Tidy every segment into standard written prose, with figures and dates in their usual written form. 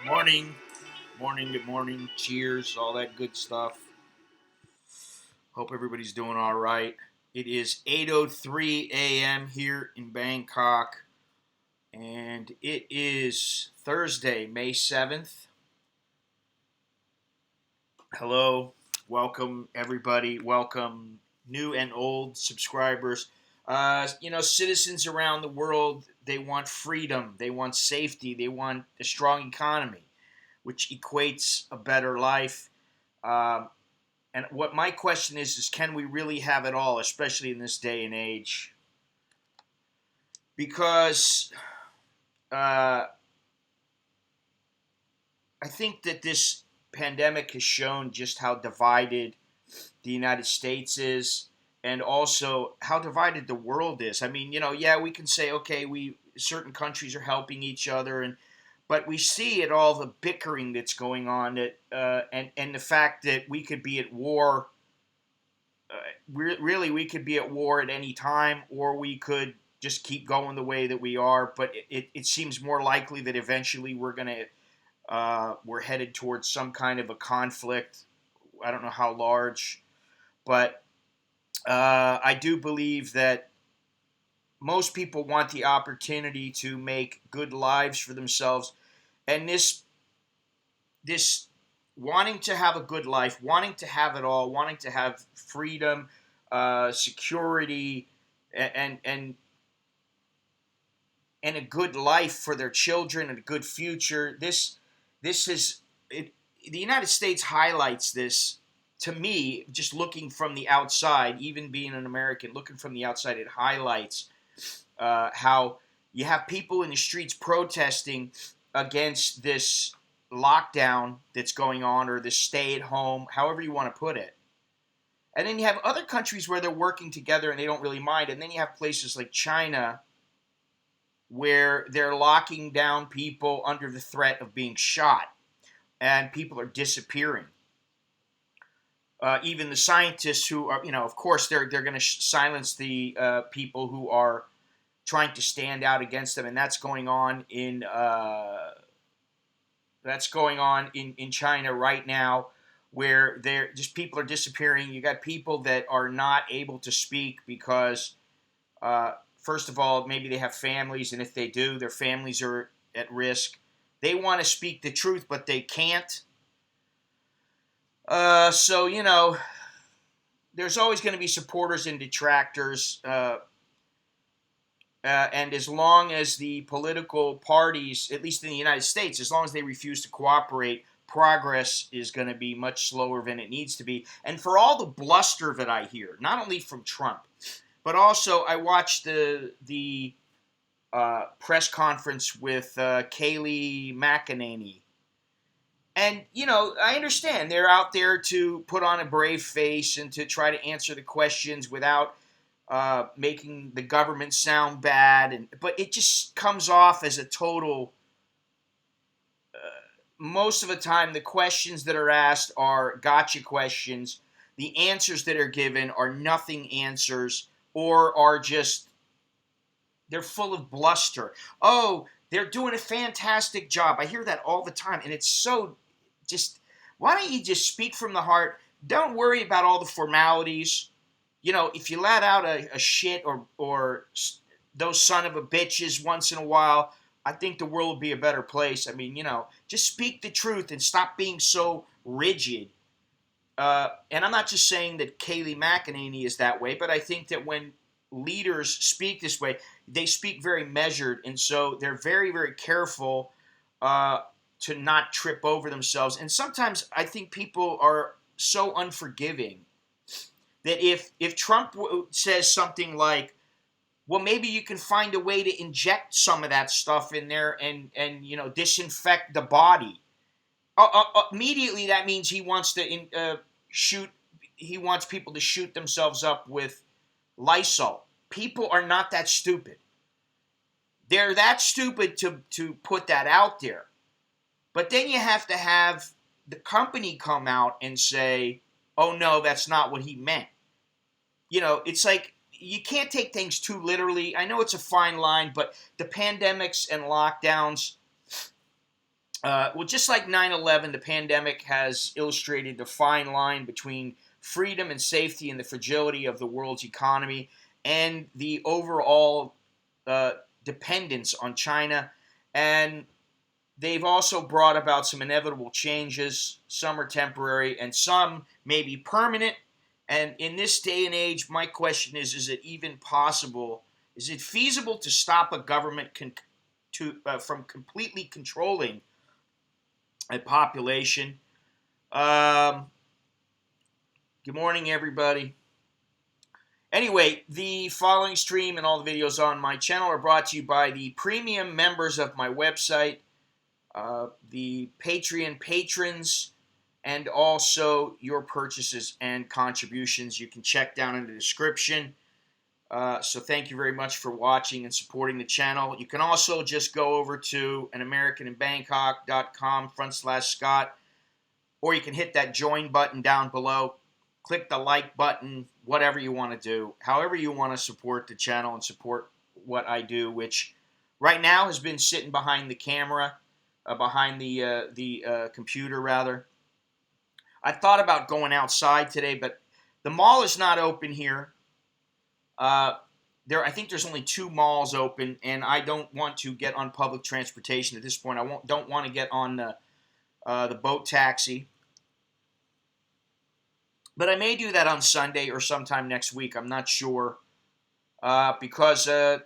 Morning, morning, good morning, cheers, all that good stuff. Hope everybody's doing all right. It is 8:03 a.m. here in Bangkok, and it is Thursday, May 7th. Hello, welcome everybody, welcome new and old subscribers. Citizens around the world, they want freedom, they want safety, they want a strong economy, which equates a better life. Um, And what my question is can we really have it all, especially in this day and age? Because uh, I think that this pandemic has shown just how divided the United States is, and also how divided the world is. I mean, yeah, we can say, okay, we certain countries are helping each other, but we see it all the bickering that's going on, and the fact that we could be at war really we could be at war at any time, or we could just keep going the way that we are. But it seems more likely that eventually we're headed towards some kind of a conflict. I don't know how large, but I do believe that most people want the opportunity to make good lives for themselves, and this wanting to have a good life, wanting to have it all, wanting to have freedom, security, and and and a good life for their children and a good future. This is it. The United States highlights this to me. Just looking from the outside, even being an American, looking from the outside, it highlights how you have people in the streets protesting against this lockdown that's going on, or this stay at home, however you want to put it. And then you have other countries where they're working together and they don't really mind. And then you have places like China where they're locking down people under the threat of being shot, and people are disappearing. Even the scientists who are, of course, they're going to silence the people who are trying to stand out against them, and that's going on in China right now, where they're just people are disappearing. You got people that are not able to speak because, first of all, maybe they have families, and if they do, their families are at risk. They want to speak the truth, but they can't. So there's always going to be supporters and detractors. And as long as the political parties, at least in the United States, as long as they refuse to cooperate, progress is going to be much slower than it needs to be. And for all the bluster that I hear, not only from Trump, but also I watched the press conference with Kayleigh McEnany. And, I understand they're out there to put on a brave face and to try to answer the questions without making the government sound bad, but it just comes off as a total. Most of the time, the questions that are asked are gotcha questions. The answers that are given are nothing answers, or are just they're full of bluster. Oh, they're doing a fantastic job. I hear that all the time, and it's so just. Why don't you just speak from the heart? Don't worry about all the formalities. If you let out a shit or those son of a bitches once in a while, I think the world will be a better place. I mean, just speak the truth and stop being so rigid. And I'm not just saying that Kayleigh McEnany is that way, but I think that when leaders speak this way, they speak very measured, and so they're very, very careful to not trip over themselves. And sometimes I think people are so unforgiving that if Trump says something like, well, maybe you can find a way to inject some of that stuff in there and disinfect the body. Immediately, that means he wants to shoot. He wants people to shoot themselves up with Lysol. People are not that stupid. They're that stupid to put that out there. But then you have to have the company come out and say, "Oh no, that's not what he meant." It's like you can't take things too literally. I know it's a fine line, but the pandemics and lockdowns, Well, just like 9/11, the pandemic has illustrated the fine line between freedom and safety and the fragility of the world's economy and the overall uh, dependence on China. And they've also brought about some inevitable changes. Some are temporary and some may be permanent. And in this day and age, my question is it even possible? Is it feasible to stop a government from completely controlling a population? Um, Good morning, everybody. Anyway, the following stream and all the videos on my channel are brought to you by the premium members of my website, the Patreon patrons, and also your purchases and contributions. You can check down in the description. So thank you very much for watching and supporting the channel. You can also just go over to anamericaninbangkok.com/Scott, or you can hit that join button down below. Click the like button, whatever you want to do, however you want to support the channel and support what I do, which right now has been sitting behind the camera, behind the computer, rather. I thought about going outside today, but the mall is not open here. I think there's only 2 malls open, and I don't want to get on public transportation at this point. Don't want to get on the boat taxi. But I may do that on Sunday or sometime next week. I'm not sure. Because I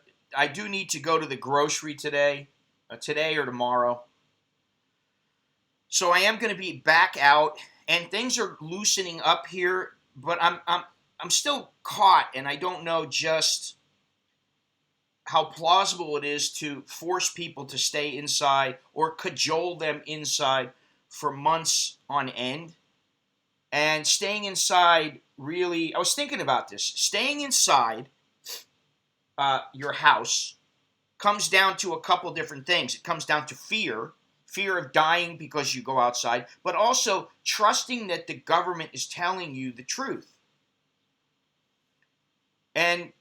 do need to go to the grocery today or tomorrow. So I am going to be back out, and things are loosening up here, but I'm still caught, and I don't know just how plausible it is to force people to stay inside or cajole them inside for months on end. And staying inside really, I was thinking about this. Staying inside your house comes down to a couple different things. It comes down to fear of dying because you go outside, but also trusting that the government is telling you the truth. And,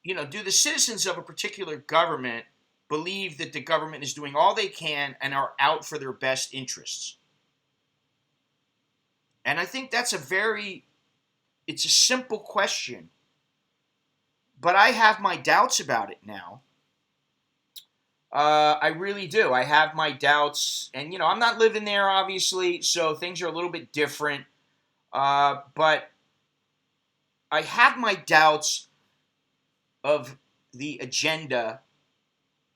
do the citizens of a particular government believe that the government is doing all they can and are out for their best interests? And I think it's a simple question, but I have my doubts about it now. I really do. I have my doubts, and I'm not living there, obviously, so things are a little bit different. But I have my doubts of the agenda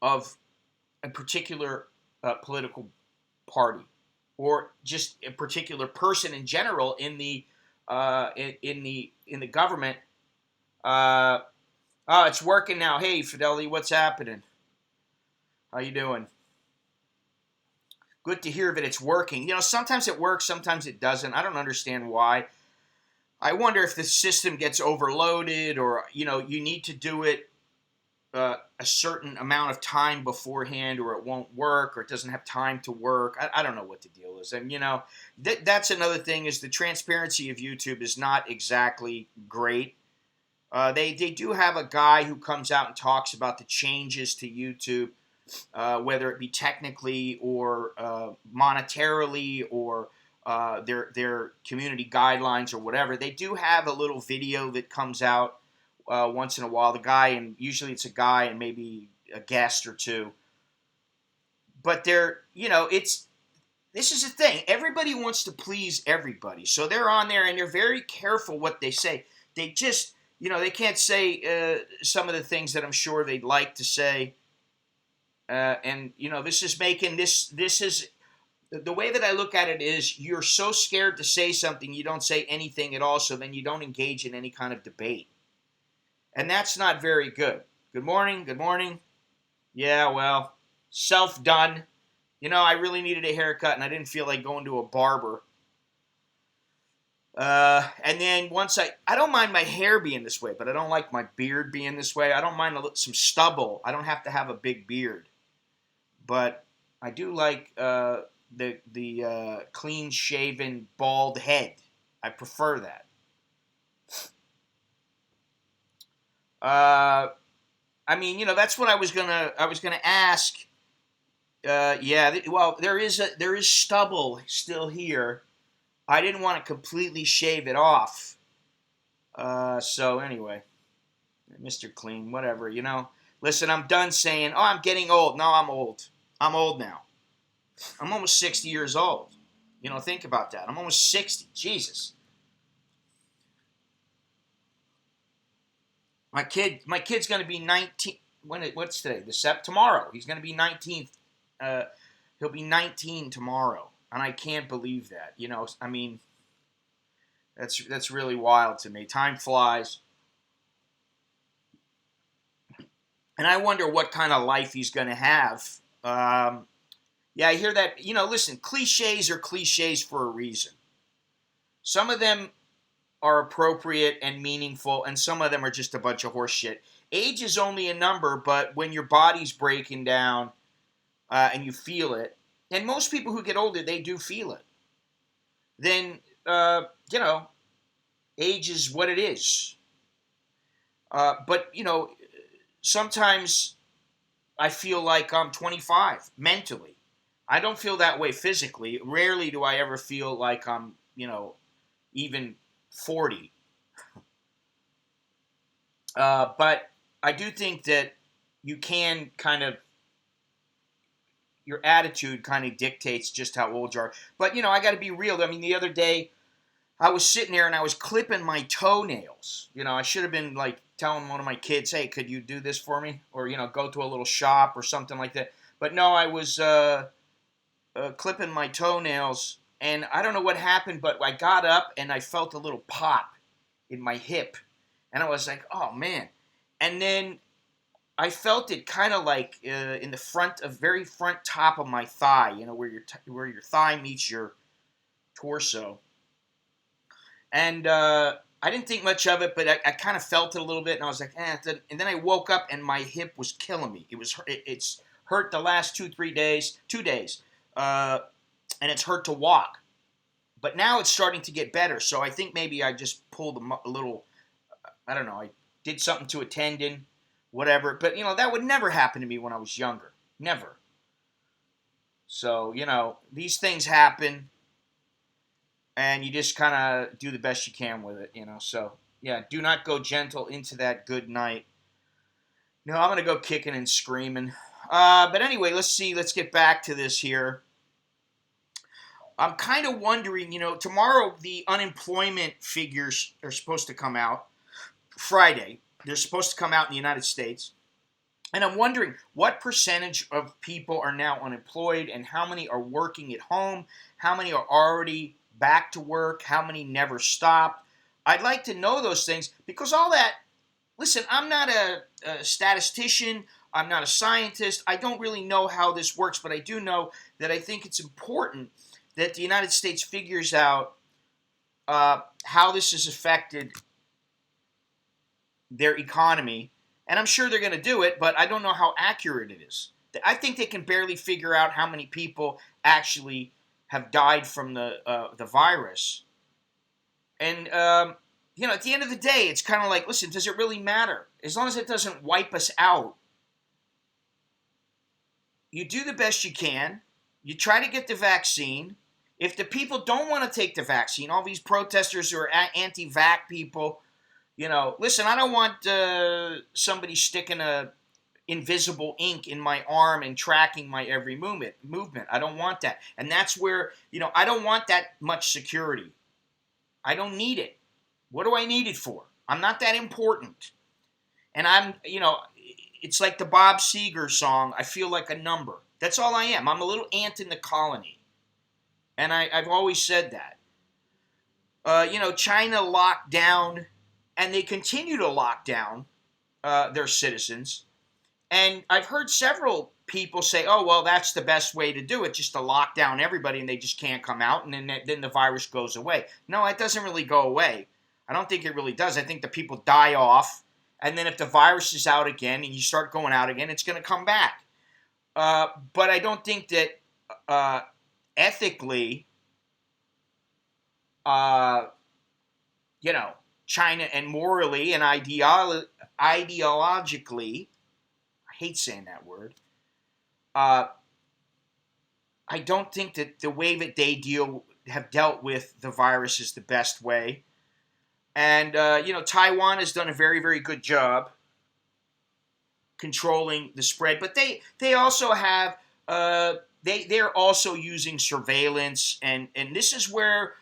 of a particular political party, or just a particular person in general in the government. Oh, it's working now. Hey, Fidelity, what's happening? How you doing? Good to hear that it's working. Sometimes it works, sometimes it doesn't. I don't understand why. I wonder if the system gets overloaded, or you need to do it a certain amount of time beforehand, or it won't work, or it doesn't have time to work. I don't know what the deal is. And that's another thing, is the transparency of YouTube is not exactly great. They do have a guy who comes out and talks about the changes to YouTube, whether it be technically or monetarily, or their community guidelines or whatever. They do have a little video that comes out once in a while. The guy, and usually it's a guy and maybe a guest or two. But this is the thing. Everybody wants to please everybody. So they're on there and they're very careful what they say. They just, they can't say some of the things that I'm sure they'd like to say. And this is making this is the way that I look at it is, you're so scared to say something, you don't say anything at all, so then you don't engage in any kind of debate. And that's not very good. Good morning, good morning. Yeah, well, self-done. I really needed a haircut, and I didn't feel like going to a barber. And then once I don't mind my hair being this way, but I don't like my beard being this way. I don't mind some stubble. I don't have to have a big beard. But I do like the clean-shaven, bald head. I prefer that. That's what I was gonna ask Yeah. Well, there is stubble still here. I didn't want to completely shave it off. So anyway, Mr. Clean, whatever, you know. Listen, I'm done saying, oh, I'm getting old. No, I'm old. I'm old now. I'm almost 60 years old. You know, think about that. I'm almost 60. Jesus. My kid's going to be 19. What's today? Tomorrow. He's going to be 19. Uh, he'll be 19 tomorrow, and I can't believe that. You know, I mean, that's really wild to me. Time flies, and I wonder what kind of life he's going to have. Yeah, I hear that. You know, listen, cliches are cliches for a reason. Some of them are appropriate and meaningful, and some of them are just a bunch of horse shit. Age is only a number, but when your body's breaking down and you feel it, and most people who get older, they do feel it, then, you know, age is what it is. But, you know, sometimes I feel like I'm 25 mentally. I don't feel that way physically. Rarely do I ever feel like I'm, you know, even 40. But I do think that you can kind of, your attitude kind of dictates just how old you are. But, you know, I got to be real. I mean, the other day, I was sitting there and I was clipping my toenails. You know, I should have been like telling one of my kids, hey, could you do this for me? Or, you know, go to a little shop or something like that. But no, I was clipping my toenails, and I don't know what happened, but I got up and I felt a little pop in my hip. And I was like, oh, man. And then I felt it kind of like in the very front top of my thigh, you know, where your thigh meets your torso. And I didn't think much of it, but I kind of felt it a little bit, and I was like, eh. And then I woke up, and my hip was killing me. It's hurt the last 2 days, and it's hurt to walk. But now it's starting to get better, so I think maybe I just pulled a little, I don't know, I did something to a tendon, whatever. But, you know, that would never happen to me when I was younger. Never. So, you know, these things happen, and you just kind of do the best you can with it, you know. So, yeah, do not go gentle into that good night. No, I'm going to go kicking and screaming. But anyway, let's see. Let's get back to this here. I'm kind of wondering, you know, tomorrow the unemployment figures are supposed to come out. Friday, they're supposed to come out in the United States. And I'm wondering what percentage of people are now unemployed and how many are working at home, how many are already back to work, how many never stopped. I'd like to know those things because all that, listen, I'm not a statistician, I'm not a scientist, I don't really know how this works, but I do know that I think it's important that the United States figures out how this has affected their economy. And I'm sure they're going to do it, but I don't know how accurate it is. I think they can barely figure out how many people actually have died from the virus. And, you know, at the end of the day, it's kind of like, listen, does it really matter? As long as it doesn't wipe us out, you do the best you can. You try to get the vaccine. If the people don't want to take the vaccine, all these protesters who are anti-vax people, you know, listen, I don't want somebody sticking a invisible ink in my arm and tracking my every movement. I don't want that. And that's where, you know, I don't want that much security. I don't need it. What do I need it for? I'm not that important. And I'm, you know, it's like the Bob Seger song, I feel like a number. That's all I am. I'm a little ant in the colony. And I've always said that. You know, China locked down, and they continue to lock down their citizens. And I've heard several people say, oh, well, that's the best way to do it, just to lock down everybody and they just can't come out, and then the virus goes away. No, it doesn't really go away. I don't think it really does. I think the people die off, and then if the virus is out again and you start going out again, it's going to come back. But I don't think that ethically, you know, China, and morally and ideologically, I hate saying that word, I don't think that the way that they have dealt with the virus is the best way. And Taiwan has done a very, very good job controlling the spread, but they also have they're also using surveillance, and this is where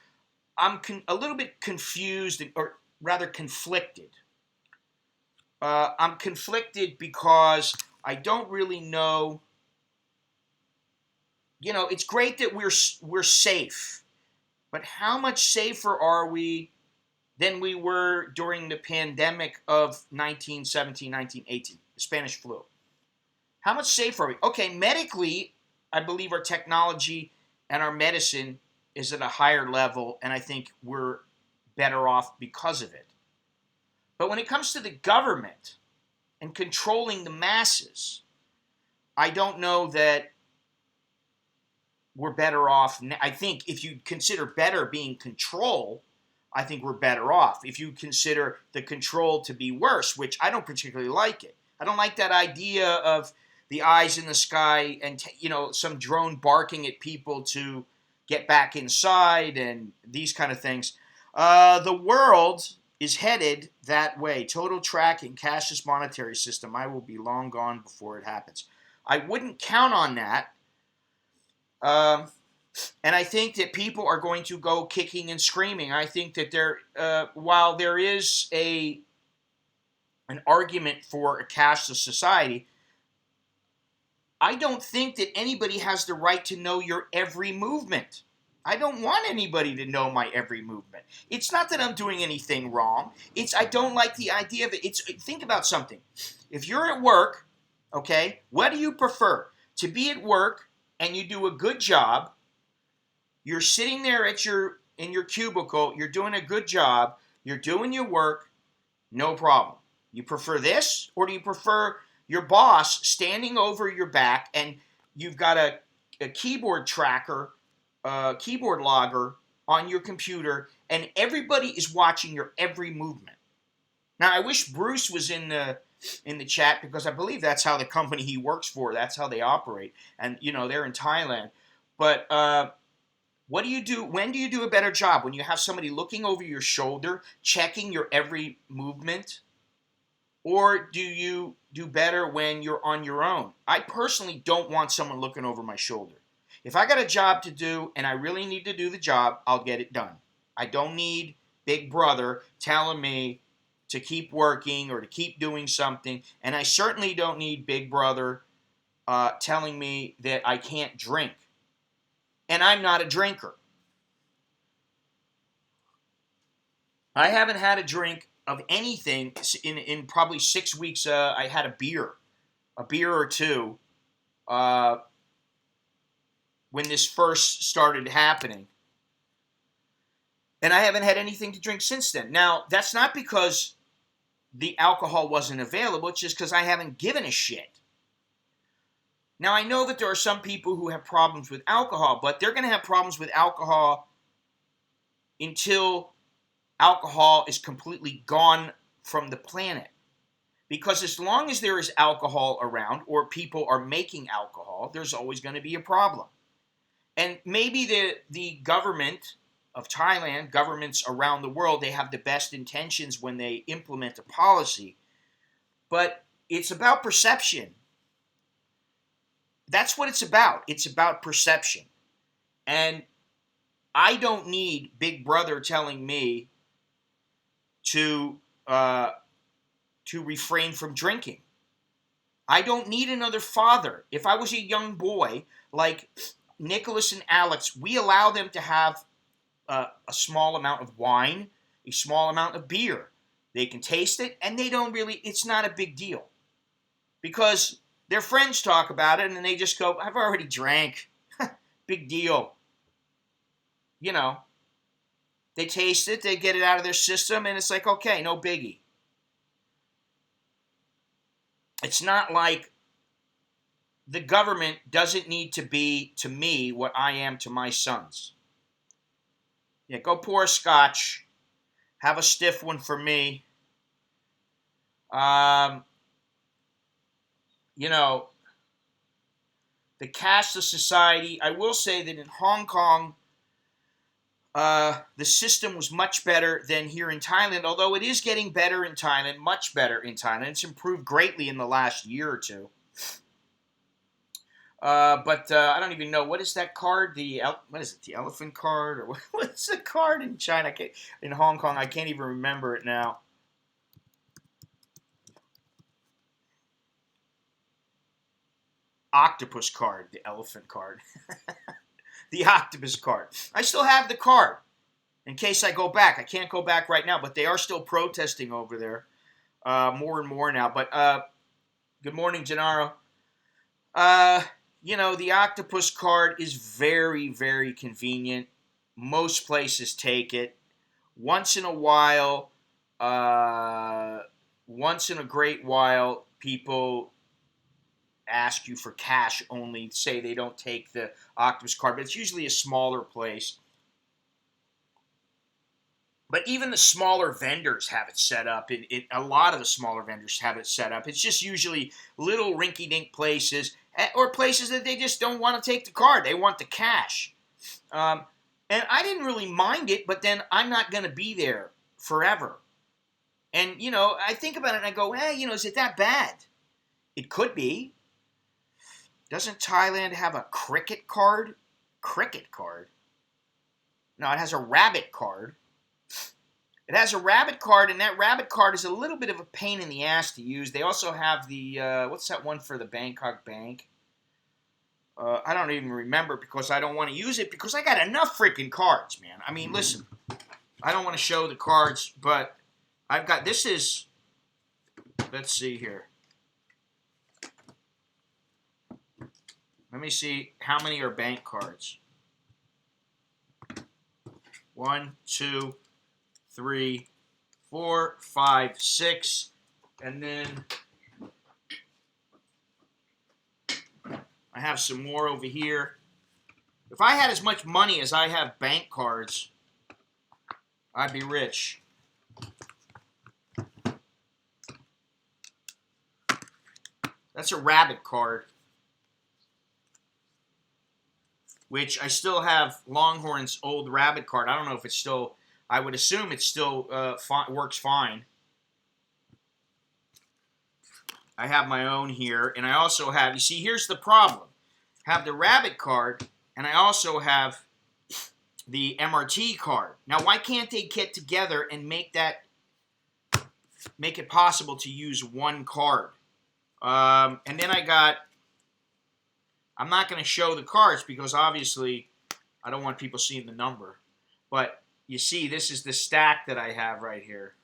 I'm a little bit confused, or rather conflicted. I'm conflicted because I don't really know. It's great that we're safe, but how much safer are we than we were during the pandemic of 1917, 1918, the Spanish flu? How much safer are we? Okay, medically, I believe our technology and our medicine is at a higher level, and I think we're better off because of it. But when it comes to the government and controlling the masses, I don't know that we're better off. I think if you consider better being control, I think we're better off. If you consider the control to be worse, which I don't particularly like it. I don't like that idea of the eyes in the sky and some drone barking at people to get back inside and these kind of things. The world is headed that way. Total tracking, cashless monetary system. I will be long gone before it happens. I wouldn't count on that. And I think that people are going to go kicking and screaming. I think that while there is an argument for a cashless society, I don't think that anybody has the right to know your every movement. I don't want anybody to know my every movement. It's not that I'm doing anything wrong. I don't like the idea of it. Think about something. If you're at work, okay, what do you prefer? To be at work and you do a good job. You're sitting there in your cubicle, you're doing a good job, you're doing your work, no problem. You prefer this, or do you prefer your boss standing over your back and you've got a keyboard tracker, keyboard logger on your computer, and everybody is watching your every movement? Now, I wish Bruce was in the chat, because I believe that's how the company he works for, that's how they operate, and they're in Thailand. But what do you do? When do you do a better job? When you have somebody looking over your shoulder, checking your every movement? Or do you do better when you're on your own? I personally don't want someone looking over my shoulder. If I got a job to do and I really need to do the job, I'll get it done. I don't need Big Brother telling me to keep working or to keep doing something. And I certainly don't need Big Brother telling me that I can't drink. And I'm not a drinker. I haven't had a drink of anything in probably 6 weeks. I had a beer or two, when this first started happening. And I haven't had anything to drink since then. Now, that's not because the alcohol wasn't available. It's just because I haven't given a shit. Now, I know that there are some people who have problems with alcohol, but they're going to have problems with alcohol until alcohol is completely gone from the planet. Because as long as there is alcohol around, or people are making alcohol, there's always going to be a problem. And maybe the government of Thailand, governments around the world, they have the best intentions when they implement a policy. But it's about perception. That's what it's about. It's about perception. And I don't need Big Brother telling me to refrain from drinking. I don't need another father. If I was a young boy like Nicholas and Alex, we allow them to have a small amount of wine, a small amount of beer. They can taste it, and it's not a big deal. Because their friends talk about it, and they just go, I've already drank. Big deal. They taste it, they get it out of their system, and it's like, okay, no biggie. It's not like the government doesn't need to be to me what I am to my sons. Yeah, go pour a scotch. Have a stiff one for me. You know, the cashless society. I will say that in Hong Kong, the system was much better than here in Thailand, although it is getting better in Thailand, much better in Thailand. It's improved greatly in the last year or two. But I don't even know, what is that card? What is it? The elephant card, or what's the card in China? In Hong Kong, I can't even remember it now. Octopus card, the elephant card, the octopus card. I still have the card in case I go back. I can't go back right now, but they are still protesting over there more and more now. But good morning, Gennaro. The octopus card is very, very convenient. Most places take it. Once in a while, once in a great while, people ask you for cash only, say they don't take the octopus card, but it's usually a smaller place. But even the smaller vendors have it set up. A lot of the smaller vendors have it set up. It's just usually little rinky-dink places, or places that they just don't want to take the card. They want the cash. And I didn't really mind it, but then I'm not going to be there forever. And, I think about it and I go, is it that bad? It could be. Doesn't Thailand have a cricket card? Cricket card? No, it has a rabbit card. It has a rabbit card, and that rabbit card is a little bit of a pain in the ass to use. They also have the, what's that one for the Bangkok Bank? I don't even remember because I don't want to use it because I got enough freaking cards, man. I mean, listen, I don't want to show the cards, but I've got, this is, let's see here. Let me see how many are bank cards. 1, 2, 3, 4, 5, 6, and then I have some more over here. If I had as much money as I have bank cards, I'd be rich. That's a rabbit card, which I still have Longhorn's old rabbit card. I don't know if it's still, I would assume it still works fine. I have my own here, and I also have, you see, here's the problem. I have the rabbit card, and I also have the MRT card. Now, why can't they get together and make it possible to use one card? And then I'm not going to show the cards because obviously I don't want people seeing the number. But you see, this is the stack that I have right here.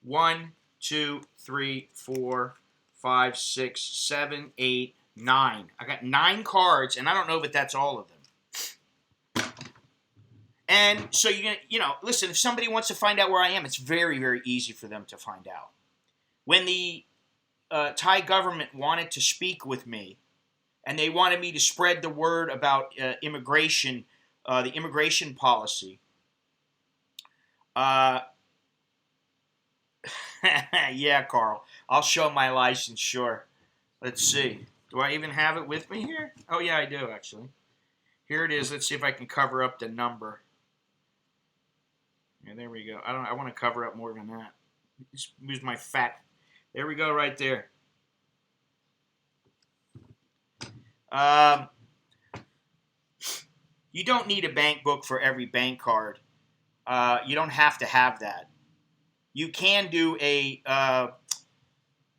1, 2, 3, 4, 5, 6, 7, 8, 9. I got 9 cards, and I don't know if that's all of them. And so listen, if somebody wants to find out where I am, it's very, very easy for them to find out. When the Thai government wanted to speak with me, and they wanted me to spread the word about immigration, the immigration policy. Yeah, Carl. I'll show my license, sure. Let's see. Do I even have it with me here? Oh, yeah, I do, actually. Here it is. Let's see if I can cover up the number. Yeah, there we go. I want to cover up more than that. Just use my fat. There we go, right there. You don't need a bank book for every bank card. You don't have to have that. You can do a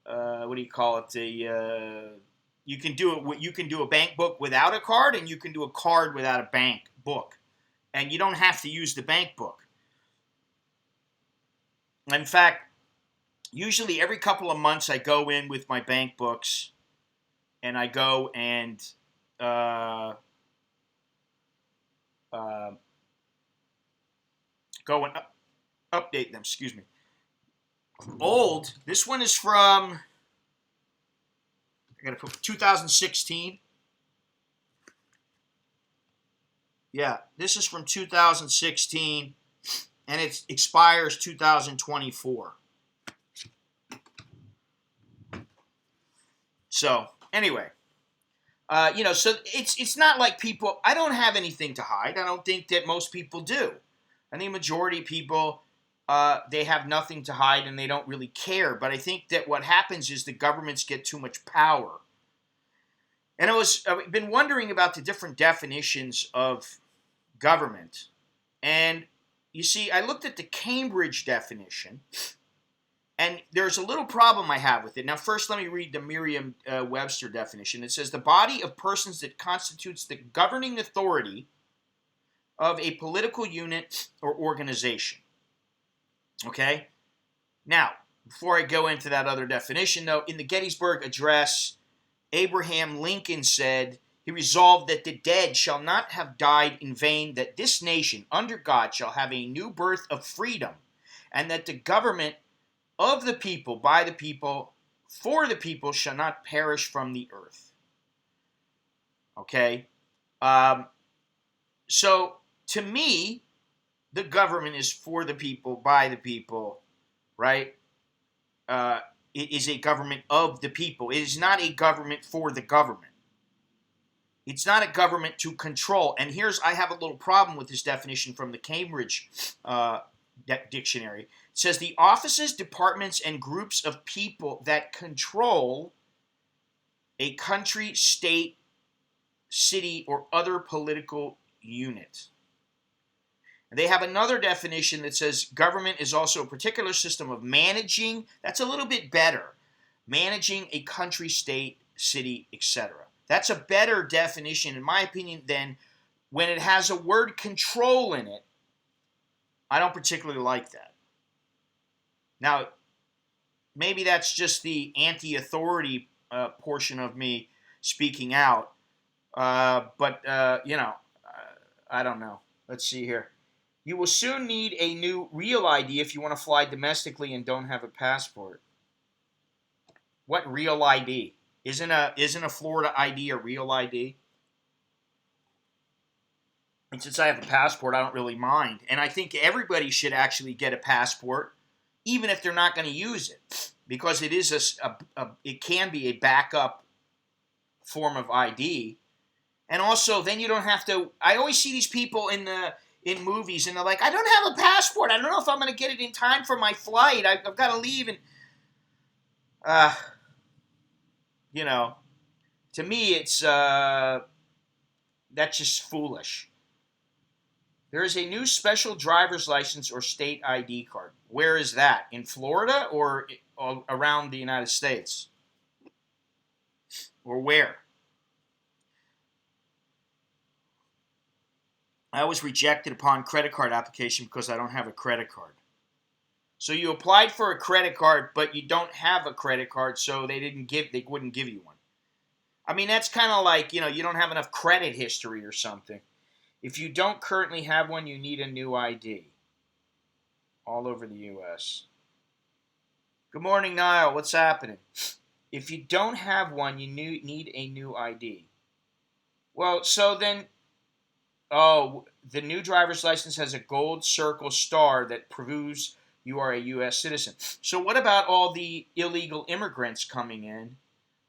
what do you call it? You can do a bank book without a card, and you can do a card without a bank book, and you don't have to use the bank book. In fact, usually every couple of months I go in with my bank books, and I go and update them. Excuse me. Old. This one is from, I gotta put 2016. Yeah, this is from 2016, and it expires 2024. So, anyway, So it's not like people. I don't have anything to hide. I don't think that most people do. I think majority of people they have nothing to hide and they don't really care. But I think that what happens is the governments get too much power. And I've been wondering about the different definitions of government. And you see, I looked at the Cambridge definition, and there's a little problem I have with it. Now, first, let me read the Merriam-Webster definition. It says, the body of persons that constitutes the governing authority of a political unit or organization. Okay? Now, before I go into that other definition, though, in the Gettysburg Address, Abraham Lincoln said, he resolved that the dead shall not have died in vain, that this nation, under God, shall have a new birth of freedom, and that the government of the people, by the people, for the people, shall not perish from the earth. Okay? So, to me, the government is for the people, by the people, right? It is a government of the people. It is not a government for the government. It's not a government to control. And I have a little problem with this definition from the Cambridge dictionary. It says the offices, departments, and groups of people that control a country, state, city, or other political unit. And they have another definition that says government is also a particular system of managing. That's a little bit better. Managing a country, state, city, etc. That's a better definition, in my opinion, than when it has a word control in it. I don't particularly like that. Now, maybe that's just the anti-authority portion of me speaking out. But I don't know. Let's see here. You will soon need a new real ID if you want to fly domestically and don't have a passport. What real ID? Isn't a Florida ID a real ID? And since I have a passport, I don't really mind. And I think everybody should actually get a passport, even if they're not going to use it, because it is it can be a backup form of ID. And also, then you don't have to. I always see these people in movies, and they're like, "I don't have a passport. I don't know if I'm going to get it in time for my flight. I've got to leave." And to me, it's that's just foolish. There is a new special driver's license or state ID card. Where is that? In Florida or around the United States? Or where? I was rejected upon credit card application because I don't have a credit card. So you applied for a credit card, but you don't have a credit card, so they wouldn't give you one. I mean, that's kind of like, you don't have enough credit history or something. If you don't currently have one, you need a new ID. All over the U.S. Good morning, Niall. What's happening? If you don't have one, you need a new ID. Well, so then, the new driver's license has a gold circle star that proves you are a U.S. citizen. So what about all the illegal immigrants coming in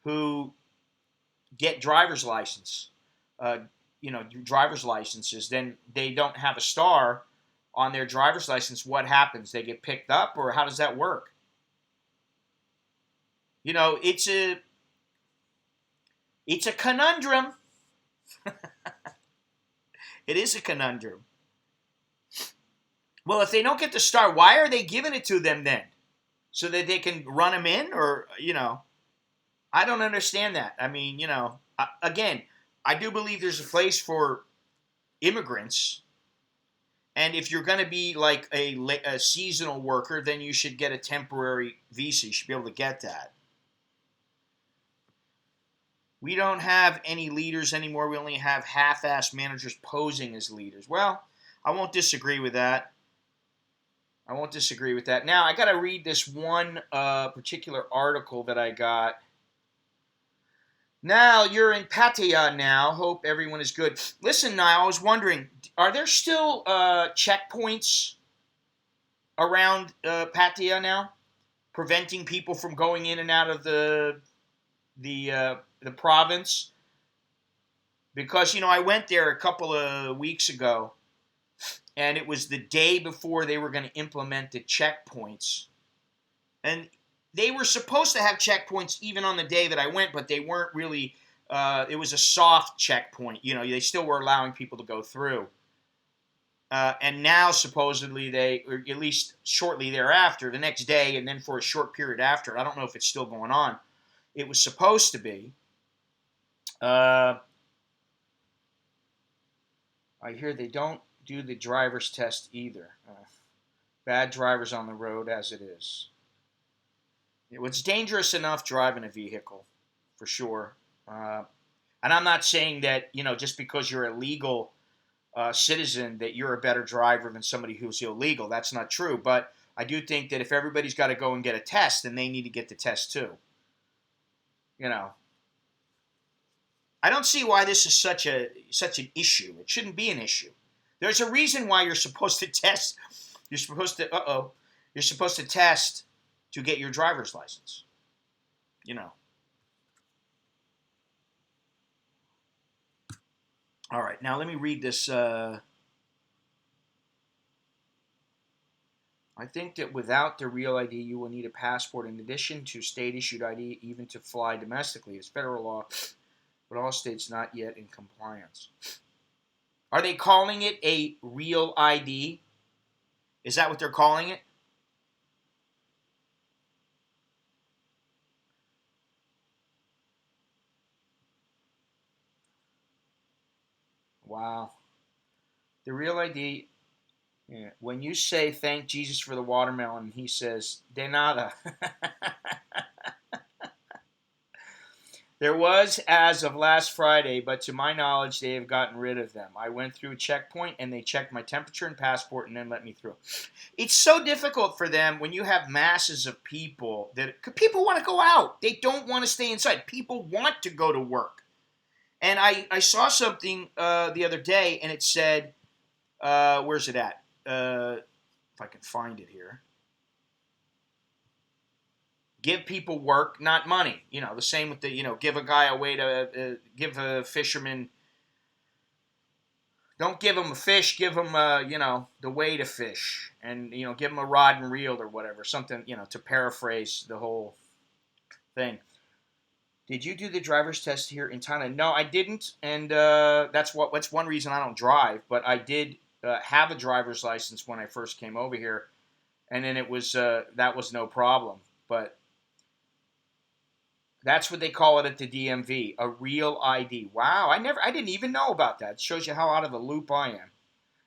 who get driver's licenses, then they don't have a star on their driver's license. What happens? They get picked up, or how does that work? It's a conundrum. It is a conundrum. Well, if they don't get the star, why are they giving it to them then? So that they can run them in? Or, I don't understand that. I mean, again, I do believe there's a place for immigrants. And if you're going to be like a seasonal worker, then you should get a temporary visa. You should be able to get that. We don't have any leaders anymore. We only have half-assed managers posing as leaders. Well, I won't disagree with that. Now, I got to read this one particular article that I got. Now, you're in Pattaya now. Hope everyone is good. Listen, Niall, I was wondering, are there still checkpoints around Pattaya now, preventing people from going in and out of the province? because I went there a couple of weeks ago, and it was the day before they were going to implement the checkpoints, and they were supposed to have checkpoints even on the day that I went, but they weren't really. It was a soft checkpoint. They still were allowing people to go through. And now supposedly they, or at least shortly thereafter, the next day, and then for a short period after, I don't know if it's still going on. It was supposed to be. I hear they don't do the driver's test either. Bad drivers on the road as it is. It's dangerous enough driving a vehicle, for sure. And I'm not saying that, just because you're a legal citizen that you're a better driver than somebody who's illegal. That's not true. But I do think that if everybody's got to go and get a test, then they need to get the test too. I don't see why this is such an issue. It shouldn't be an issue. There's a reason why you're supposed to test. You're supposed to test to get your driver's license. All right, now let me read this. I think that without the real ID, you will need a passport in addition to state-issued ID, even to fly domestically. It's federal law, but all states not yet in compliance. Are they calling it a real ID? Is that what they're calling it? Wow. The real ID, yeah. When you say thank Jesus for the watermelon, he says, de nada. There was as of last Friday, but to my knowledge, they have gotten rid of them. I went through a checkpoint, and they checked my temperature and passport and then let me through. It's so difficult for them when you have masses of people that people want to go out. They don't want to stay inside. People want to go to work. And I saw something the other day, and it said, where's it at? If I can find it here. Give people work, not money. The same with the, give a guy a way to, give a fisherman, don't give him a fish, give him, the way to fish. And, give him a rod and reel or whatever. Something, to paraphrase the whole thing. Did you do the driver's test here in Thailand? No, I didn't. And that's one reason I don't drive. But I did have a driver's license when I first came over here. And then it was, that was no problem. But that's what they call it at the DMV, a real ID. Wow, I didn't even know about that. It shows you how out of the loop I am.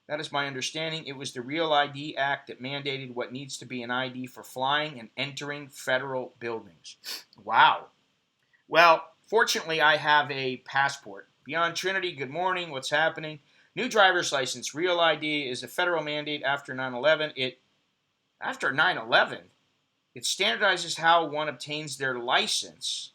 That is my understanding. It was the Real ID Act that mandated what needs to be an ID for flying and entering federal buildings. Wow. Well, fortunately, I have a passport. Beyond Trinity, good morning. What's happening? New driver's license, Real ID is a federal mandate after 9/11. After 9/11? It standardizes how one obtains their license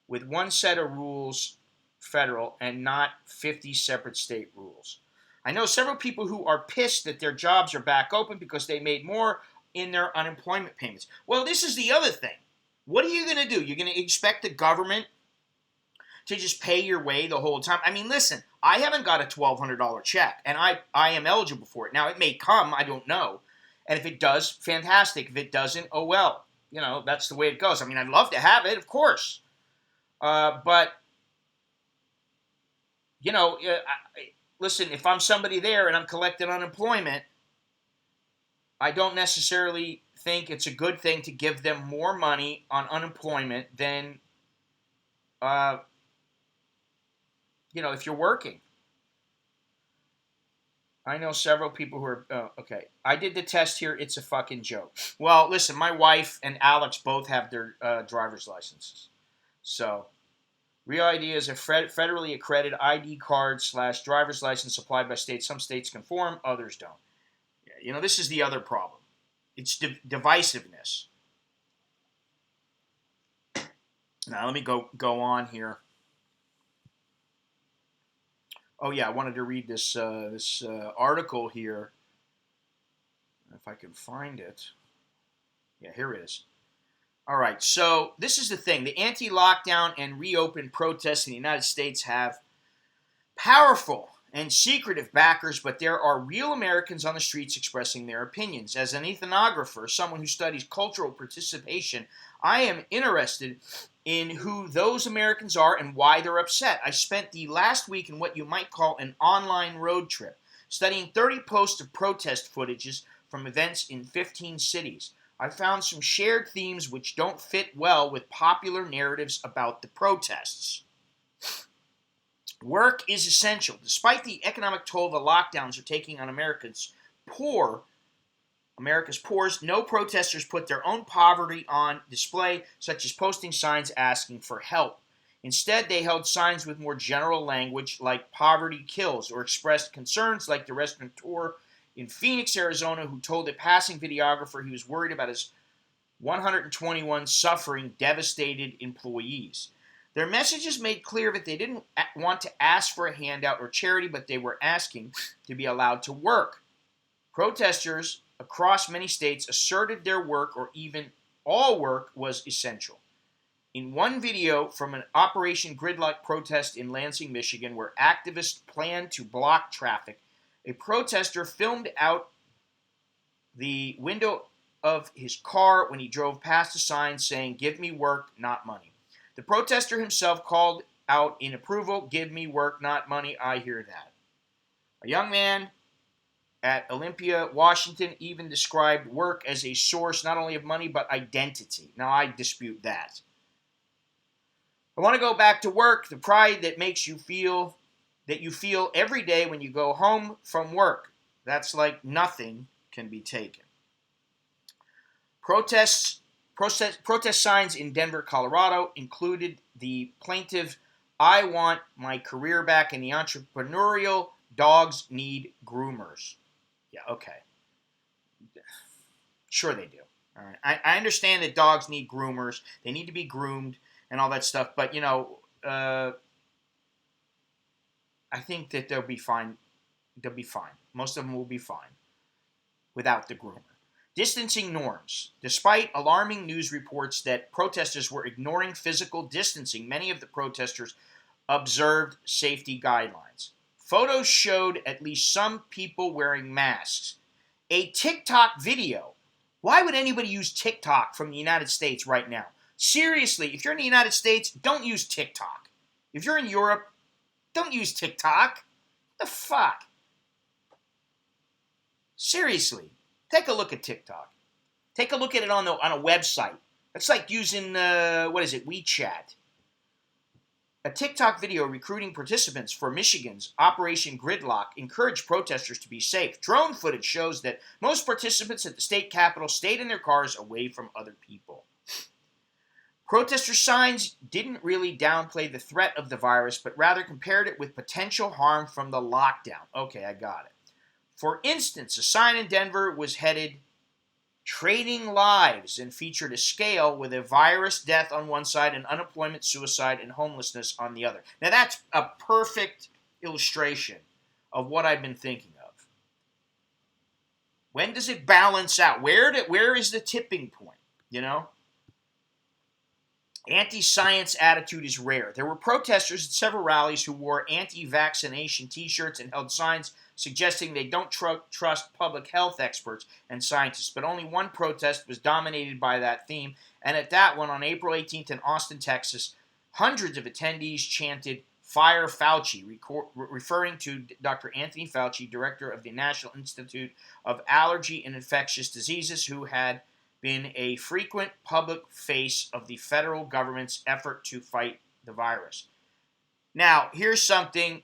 with one set of rules, federal, and not 50 separate state rules. I know several people who are pissed that their jobs are back open because they made more in their unemployment payments. Well, this is the other thing. What are you going to do? You're going to expect the government to just pay your way the whole time? I mean, listen, I haven't got a $1,200 check, and I am eligible for it. Now, it may come. I don't know. And if it does, fantastic. If it doesn't, oh well. That's the way it goes. I mean, I'd love to have it, of course. But, listen, if I'm somebody there and I'm collecting unemployment, I don't necessarily think it's a good thing to give them more money on unemployment than, if you're working. I know several people who are, okay. I did the test here. It's a fucking joke. Well, listen, my wife and Alex both have their driver's licenses. So, Real ID is a federally accredited ID card / driver's license supplied by states. Some states conform, others don't. This is the other problem. It's divisiveness. Now, let me go on here. Oh yeah, I wanted to read this article here. If I can find it. Yeah, here it is. All right, so this is the thing. The anti-lockdown and reopen protests in the United States have powerful and secretive backers, but there are real Americans on the streets expressing their opinions. As an ethnographer, someone who studies cultural participation, I am interested in who those Americans are and why they're upset. I spent the last week in what you might call an online road trip, studying 30 posts of protest footages from events in 15 cities. I found some shared themes which don't fit well with popular narratives about the protests. Work is essential. Despite the economic toll the lockdowns are taking on America's poors, no protesters put their own poverty on display, such as posting signs asking for help. Instead, they held signs with more general language like poverty kills, or expressed concerns like the restaurateur in Phoenix, Arizona, who told a passing videographer he was worried about his 121 suffering, devastated employees. Their messages made clear that they didn't want to ask for a handout or charity, but they were asking to be allowed to work. Protesters across many states asserted their work, or even all work, was essential. In one video from an Operation Gridlock protest in Lansing, Michigan, where activists planned to block traffic, a protester filmed out the window of his car when he drove past a sign saying, "Give me work, not money." The protester himself called out in approval, "Give me work, not money, I hear that." A young man at Olympia, Washington, even described work as a source not only of money but identity. Now, I dispute that. I want to go back to work, the pride that makes you feel every day when you go home from work. That's like nothing can be taken. Protest signs in Denver, Colorado included the plaintive, "I want my career back," and the entrepreneurial, "Dogs need groomers." Yeah, okay. Sure they do. All right. I understand that dogs need groomers. They need to be groomed and all that stuff. But, I think that they'll be fine. They'll be fine. Most of them will be fine without the groomer. Distancing norms. Despite alarming news reports that protesters were ignoring physical distancing, many of the protesters observed safety guidelines. Photos showed at least some people wearing masks. A TikTok video. Why would anybody use TikTok from the United States right now? Seriously, if you're in the United States, don't use TikTok. If you're in Europe, don't use TikTok. What the fuck? Seriously. Take a look at TikTok. Take a look at it on a website. It's like using, WeChat. A TikTok video recruiting participants for Michigan's Operation Gridlock encouraged protesters to be safe. Drone footage shows that most participants at the state capitol stayed in their cars away from other people. Protester signs didn't really downplay the threat of the virus, but rather compared it with potential harm from the lockdown. Okay, I got it. For instance, a sign in Denver was headed "Trading Lives" and featured a scale with a virus death on one side and unemployment, suicide, and homelessness on the other. Now that's a perfect illustration of what I've been thinking of. When does it balance out? Where is the tipping point? Anti-science attitude is rare. There were protesters at several rallies who wore anti-vaccination t-shirts and held signs suggesting they don't trust public health experts and scientists. But only one protest was dominated by that theme, and at that one on April 18th in Austin, Texas, hundreds of attendees chanted, "Fire Fauci," referring to Dr. Anthony Fauci, director of the National Institute of Allergy and Infectious Diseases, who had been a frequent public face of the federal government's effort to fight the virus. Now, here's something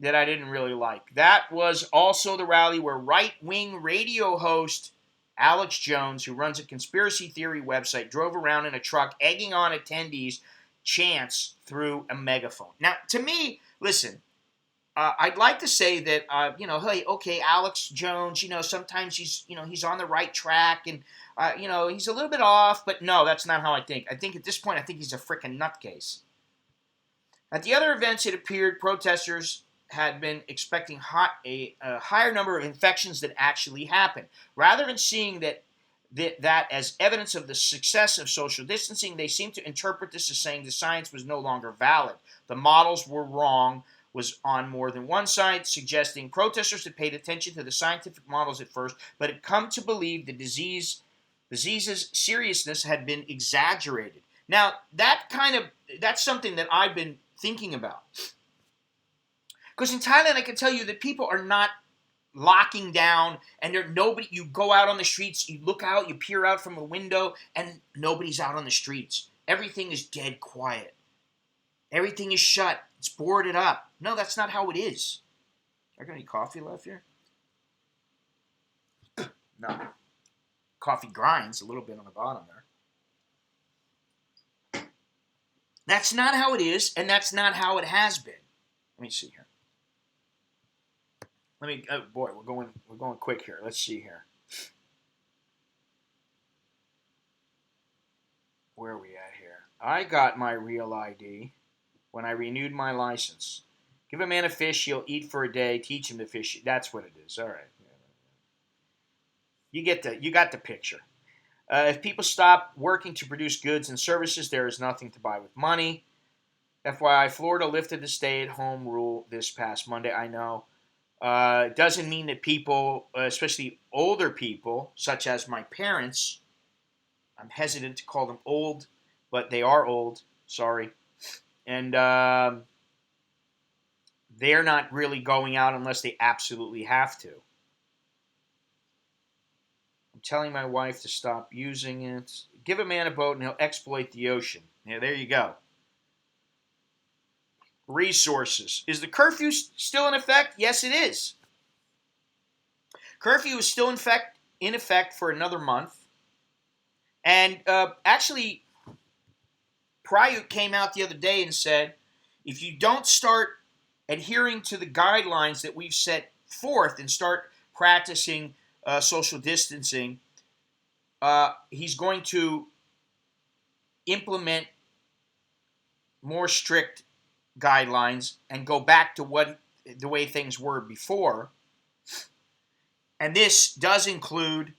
that I didn't really like. That was also the rally where right-wing radio host Alex Jones, who runs a conspiracy theory website, drove around in a truck egging on attendees' chants through a megaphone. Now, to me, listen, I'd like to say that, hey, okay, Alex Jones, sometimes he's on the right track and, he's a little bit off, but no, that's not how I think. I think at this point, he's a frickin' nutcase. At the other events, it appeared protesters had been expecting a higher number of infections than actually happened. Rather than seeing that as evidence of the success of social distancing, they seemed to interpret this as saying the science was no longer valid. The models were wrong, was on more than one side, suggesting protesters had paid attention to the scientific models at first, but had come to believe the disease's seriousness had been exaggerated. Now, that's something that I've been thinking about. Because in Thailand, I can tell you that people are not locking down, and you go out on the streets, you look out, you peer out from a window, and nobody's out on the streets. Everything is dead quiet. Everything is shut. It's boarded up. No, that's not how it is. I got any coffee left here? No. Coffee grinds a little bit on the bottom there. That's not how it is, and that's not how it has been. Let me see here. Oh boy, we're going quick here. Let's see here. Where are we at here? I got my real ID when I renewed my license. Give a man a fish, he'll eat for a day. Teach him to fish. That's what it is. All right. You got the picture. If people stop working to produce goods and services, there is nothing to buy with money. FYI, Florida lifted the stay-at-home rule this past Monday. I know. It doesn't mean that people, especially older people, such as my parents, I'm hesitant to call them old, but they are old, sorry. And they're not really going out unless they absolutely have to. I'm telling my wife to stop using it. Give a man a boat and he'll exploit the ocean. Yeah, there you go. Resources. Is the curfew still in effect? Yes, it is. Curfew is still in effect for another month. And actually, Prayut came out the other day and said, if you don't start adhering to the guidelines that we've set forth and start practicing social distancing, he's going to implement more strict guidelines and go back to the way things were before. And this does include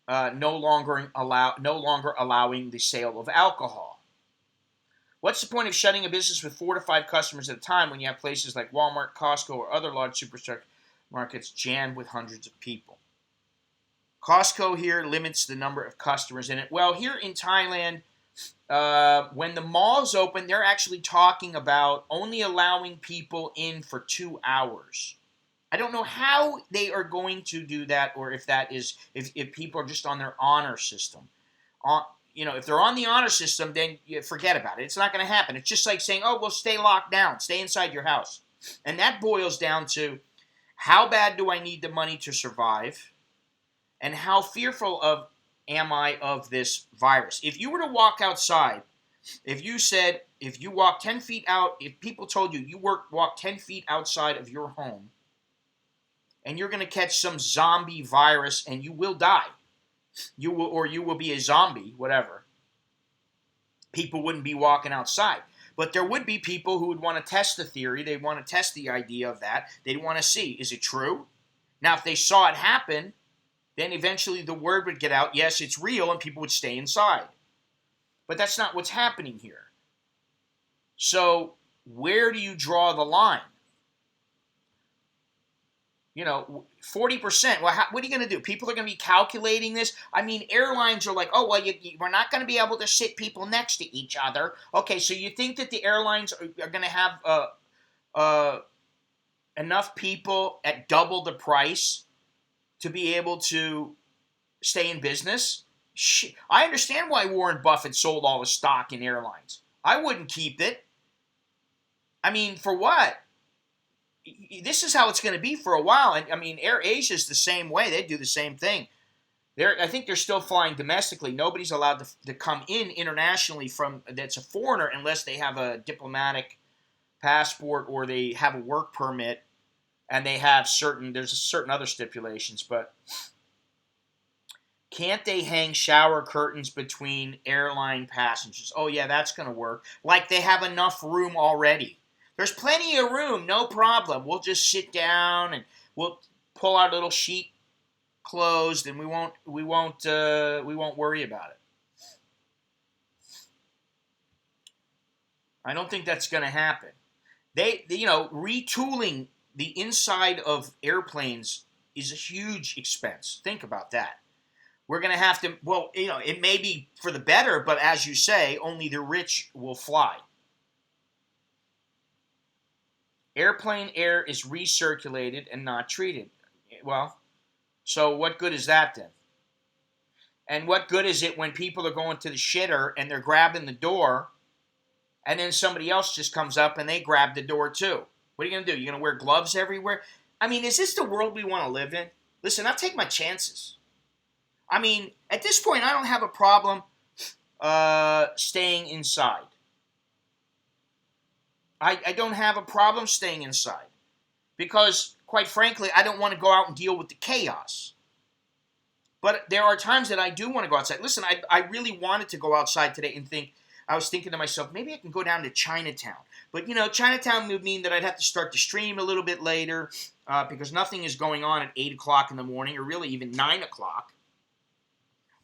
no longer allowing the sale of alcohol. What's the point of shutting a business with 4 to 5 customers at a time when you have places like Walmart, Costco, or other large supermarkets jammed with hundreds of people? Costco here limits the number of customers in it. Well, here in Thailand, when the malls open, they're actually talking about only allowing people in for 2 hours. I don't know how they are going to do that, or if people are just on their honor system. If they're on the honor system, then you forget about it. It's not going to happen. It's just like saying, oh, well, stay locked down. Stay inside your house. And that boils down to, how bad do I need the money to survive? And how fearful am I of this virus? If you were to walk outside, if you walk 10 feet out, if people told you walk 10 feet outside of your home, and you're going to catch some zombie virus and you will die, you will be a zombie, whatever, people wouldn't be walking outside. But there would be people who would want to test the theory. They'd want to test the idea of that. They'd want to see, is it true? Now, if they saw it happen, then eventually the word would get out, yes, it's real, and people would stay inside. But that's not what's happening here. So where do you draw the line? 40%. Well, what are you going to do? People are going to be calculating this. I mean, airlines are like, oh, well, we're not going to be able to sit people next to each other. Okay, so you think that the airlines are going to have enough people at double the price to be able to stay in business? I understand why Warren Buffett sold all his stock in airlines. I wouldn't keep it. I mean, for what? This is how it's going to be for a while. And I mean, Air Asia is the same way. They do the same thing. I think they're still flying domestically. Nobody's allowed to come in internationally that's a foreigner unless they have a diplomatic passport or they have a work permit, and there's certain other stipulations. But can't they hang shower curtains between airline passengers? Oh yeah, that's going to work. Like they have enough room already. There's plenty of room, no problem. We'll just sit down and we'll pull our little sheet closed, and we won't worry about it. I don't think that's going to happen. retooling the inside of airplanes is a huge expense. Think about that. We're going to have to, well, it may be for the better, but as you say, only the rich will fly. Airplane air is recirculated and not treated. Well, so what good is that then? And what good is it when people are going to the shitter and they're grabbing the door and then somebody else just comes up and they grab the door too? What are you going to do? You're going to wear gloves everywhere? I mean, is this the world we want to live in? Listen, I'll take my chances. I mean, at this point, I don't have a problem staying inside. I don't have a problem staying inside because, quite frankly, I don't want to go out and deal with the chaos. But there are times that I do want to go outside. Listen, I really wanted to go outside today and I was thinking to myself, maybe I can go down to Chinatown. But, Chinatown would mean that I'd have to start the stream a little bit later because nothing is going on at 8 o'clock in the morning or really even 9 o'clock.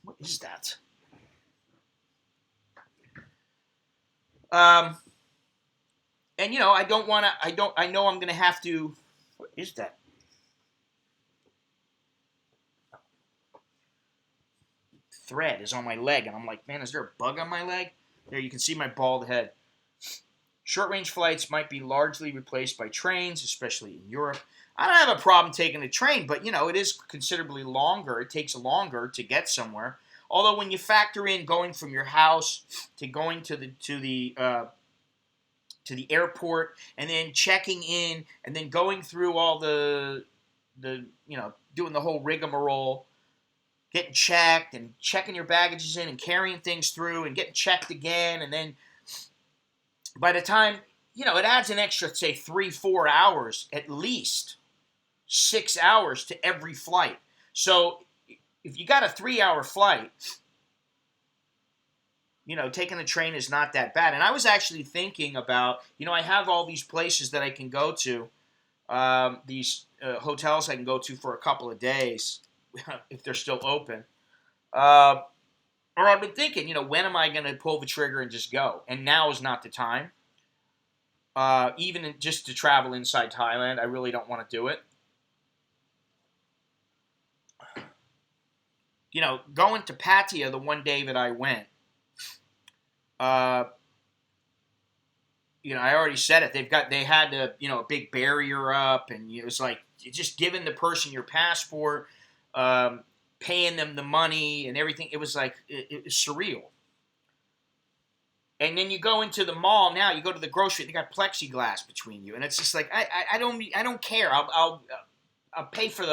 What is that? And, I don't want to, I know I'm going to have to, what is that? Thread is on my leg, and I'm like, man, is there a bug on my leg? There, you can see my bald head. Short-range flights might be largely replaced by trains, especially in Europe. I don't have a problem taking a train, but, it is considerably longer. It takes longer to get somewhere. Although when you factor in going from your house to going to the airport and then checking in and then going through all the doing the whole rigmarole, getting checked and checking your baggages in and carrying things through and getting checked again, and then by the time, it adds an extra, say, 3-4 hours, at least 6 hours to every flight. So if you got a 3-hour flight, taking the train is not that bad. And I was actually thinking about, I have all these places that I can go to, these hotels I can go to for a couple of days, if they're still open. Or I've been thinking, when am I going to pull the trigger and just go? And now is not the time. Even just to travel inside Thailand, I really don't want to do it. Going to Pattaya the one day that I went, I already said it. They had a big barrier up, and it was like just giving the person your passport, paying them the money and everything. It was like it was surreal. And then you go into the mall now. You go to the grocery. They got plexiglass between you, and it's just like I don't care. I'll pay for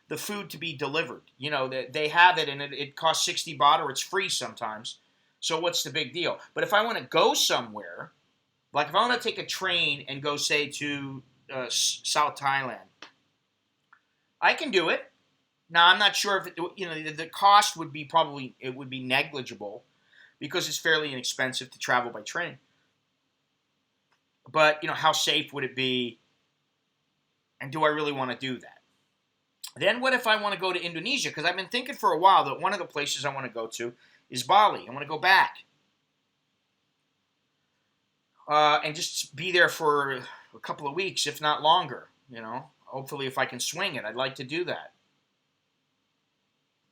the food to be delivered. They have it, and it costs 60 baht, or it's free sometimes. So what's the big deal? But if I want to go somewhere, like if I want to take a train and go, say, to South Thailand, I can do it. Now, I'm not sure if the cost would be negligible because it's fairly inexpensive to travel by train. But, how safe would it be? And do I really want to do that? Then what if I want to go to Indonesia? Because I've been thinking for a while that one of the places I want to go to is Bali. I want to go back. And just be there for a couple of weeks, if not longer. Hopefully if I can swing it, I'd like to do that.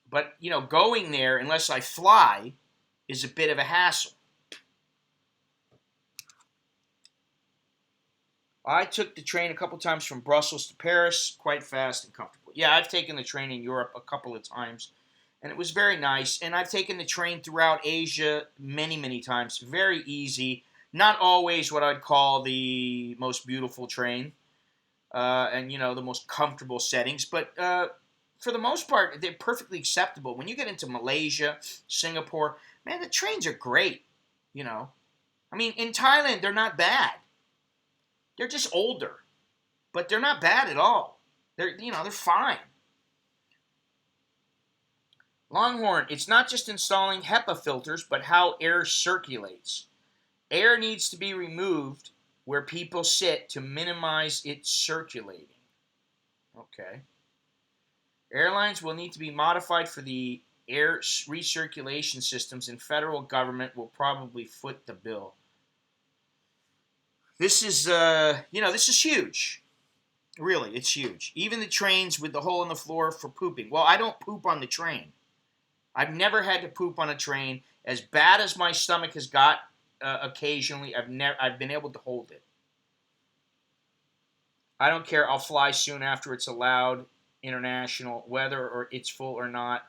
But, going there, unless I fly, is a bit of a hassle. I took the train a couple times from Brussels to Paris, quite fast and comfortable. Yeah, I've taken the train in Europe a couple of times, and it was very nice. And I've taken the train throughout Asia many, many times. Very easy. Not always what I'd call the most beautiful train and, the most comfortable settings, but for the most part, they're perfectly acceptable. When you get into Malaysia, Singapore, man, the trains are great, I mean, in Thailand, they're not bad. They're just older, but they're not bad at all. They're fine. Longhorn, it's not just installing HEPA filters, but how air circulates. Air needs to be removed where people sit to minimize it circulating. Okay. Airlines will need to be modified for the air recirculation systems, and federal government will probably foot the bill. This is, this is huge. Really, it's huge. Even the trains with the hole in the floor for pooping. Well, I don't poop on the train. I've never had to poop on a train. As bad as my stomach has got occasionally, I've been able to hold it. I don't care. I'll fly soon after it's allowed, international, whether or it's full or not,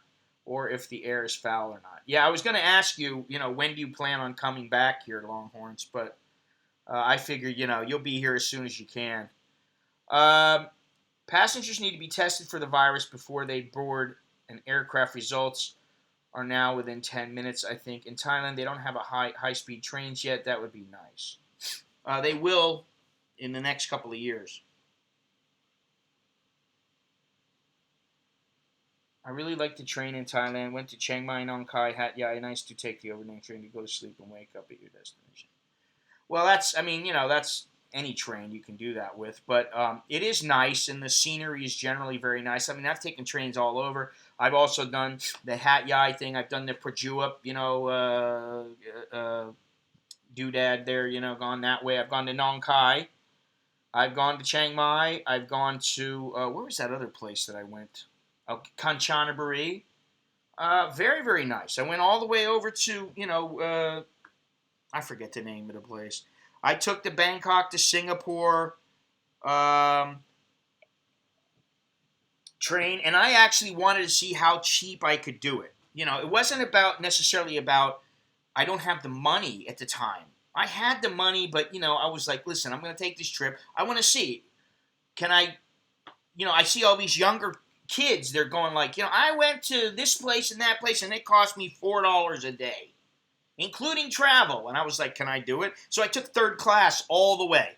or if the air is foul or not. Yeah, I was going to ask you, when do you plan on coming back here, Longhorns? But I figure, you'll be here as soon as you can. Um, Passengers need to be tested for the virus before they board an aircraft. Results are now within 10 minutes, I think. In Thailand, they don't have a high-speed trains yet. That would be nice. They will in the next couple of years. I really like the train in Thailand. Went to Chiang Mai, Nong Khai, Hat Yai. Nice to take the overnight train to go to sleep and wake up at your destination. Well, that's any train you can do that with. But it is nice, and the scenery is generally very nice. I mean, I've taken trains all over. I've also done the Hat Yai thing. I've done the Prajuap, doodad there, gone that way. I've gone to Nong Khai. I've gone to Chiang Mai. I've gone to, where was that other place that I went? Kanchanaburi. Very, very nice. I went all the way over to, I forget the name of the place. I took the Bangkok to Singapore train, and I actually wanted to see how cheap I could do it. It wasn't necessarily about I don't have the money at the time. I had the money, but I was like, listen, I'm going to take this trip. I want to see. Can I? I see all these younger kids. They're going like, I went to this place and that place, and it cost me $4 a day, including travel. And I was like, can I do it? So I took third class all the way.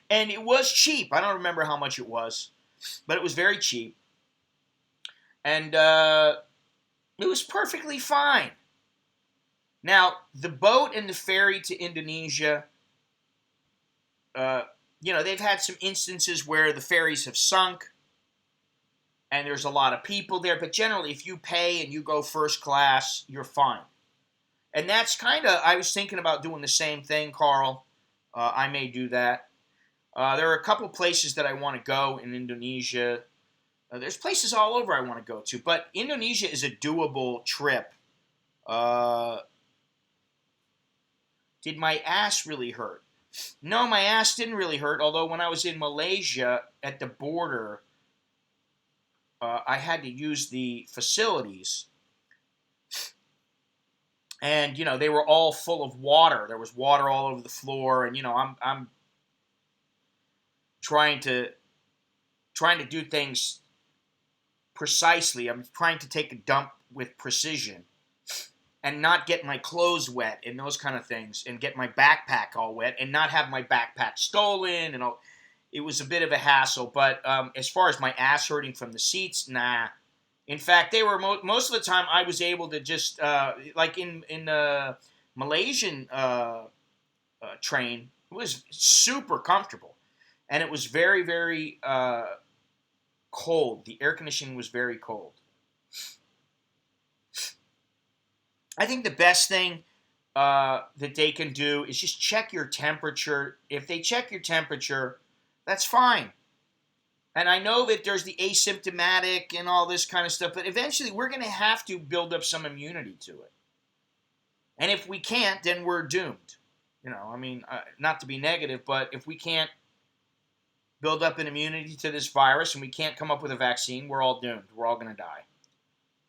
And it was cheap. I don't remember how much it was, but it was very cheap. And it was perfectly fine. Now, the boat and the ferry to Indonesia, they've had some instances where the ferries have sunk and there's a lot of people there. But generally, if you pay and you go first class, you're fine. And that's I was thinking about doing the same thing, Carl. I may do that. There are a couple places that I want to go in Indonesia. There's places all over I want to go to. But Indonesia is a doable trip. Did my ass really hurt? No, my ass didn't really hurt. Although when I was in Malaysia at the border, I had to use the facilities. And they were all full of water. There was water all over the floor, and I'm trying to do things precisely. I'm trying to take a dump with precision and not get my clothes wet and those kind of things, and get my backpack all wet and not have my backpack stolen and all. It was a bit of a hassle, but as far as my ass hurting from the seats, nah. In fact, they were most of the time I was able to just like in Malaysian train, it was super comfortable, and it was very, very cold. The air conditioning was very cold. I think the best thing that they can do is just check your temperature. If they check your temperature, that's fine. And I know that there's the asymptomatic and all this kind of stuff, but eventually we're going to have to build up some immunity to it. And if we can't, then we're doomed. Not to be negative, but if we can't build up an immunity to this virus and we can't come up with a vaccine, we're all doomed. We're all going to die.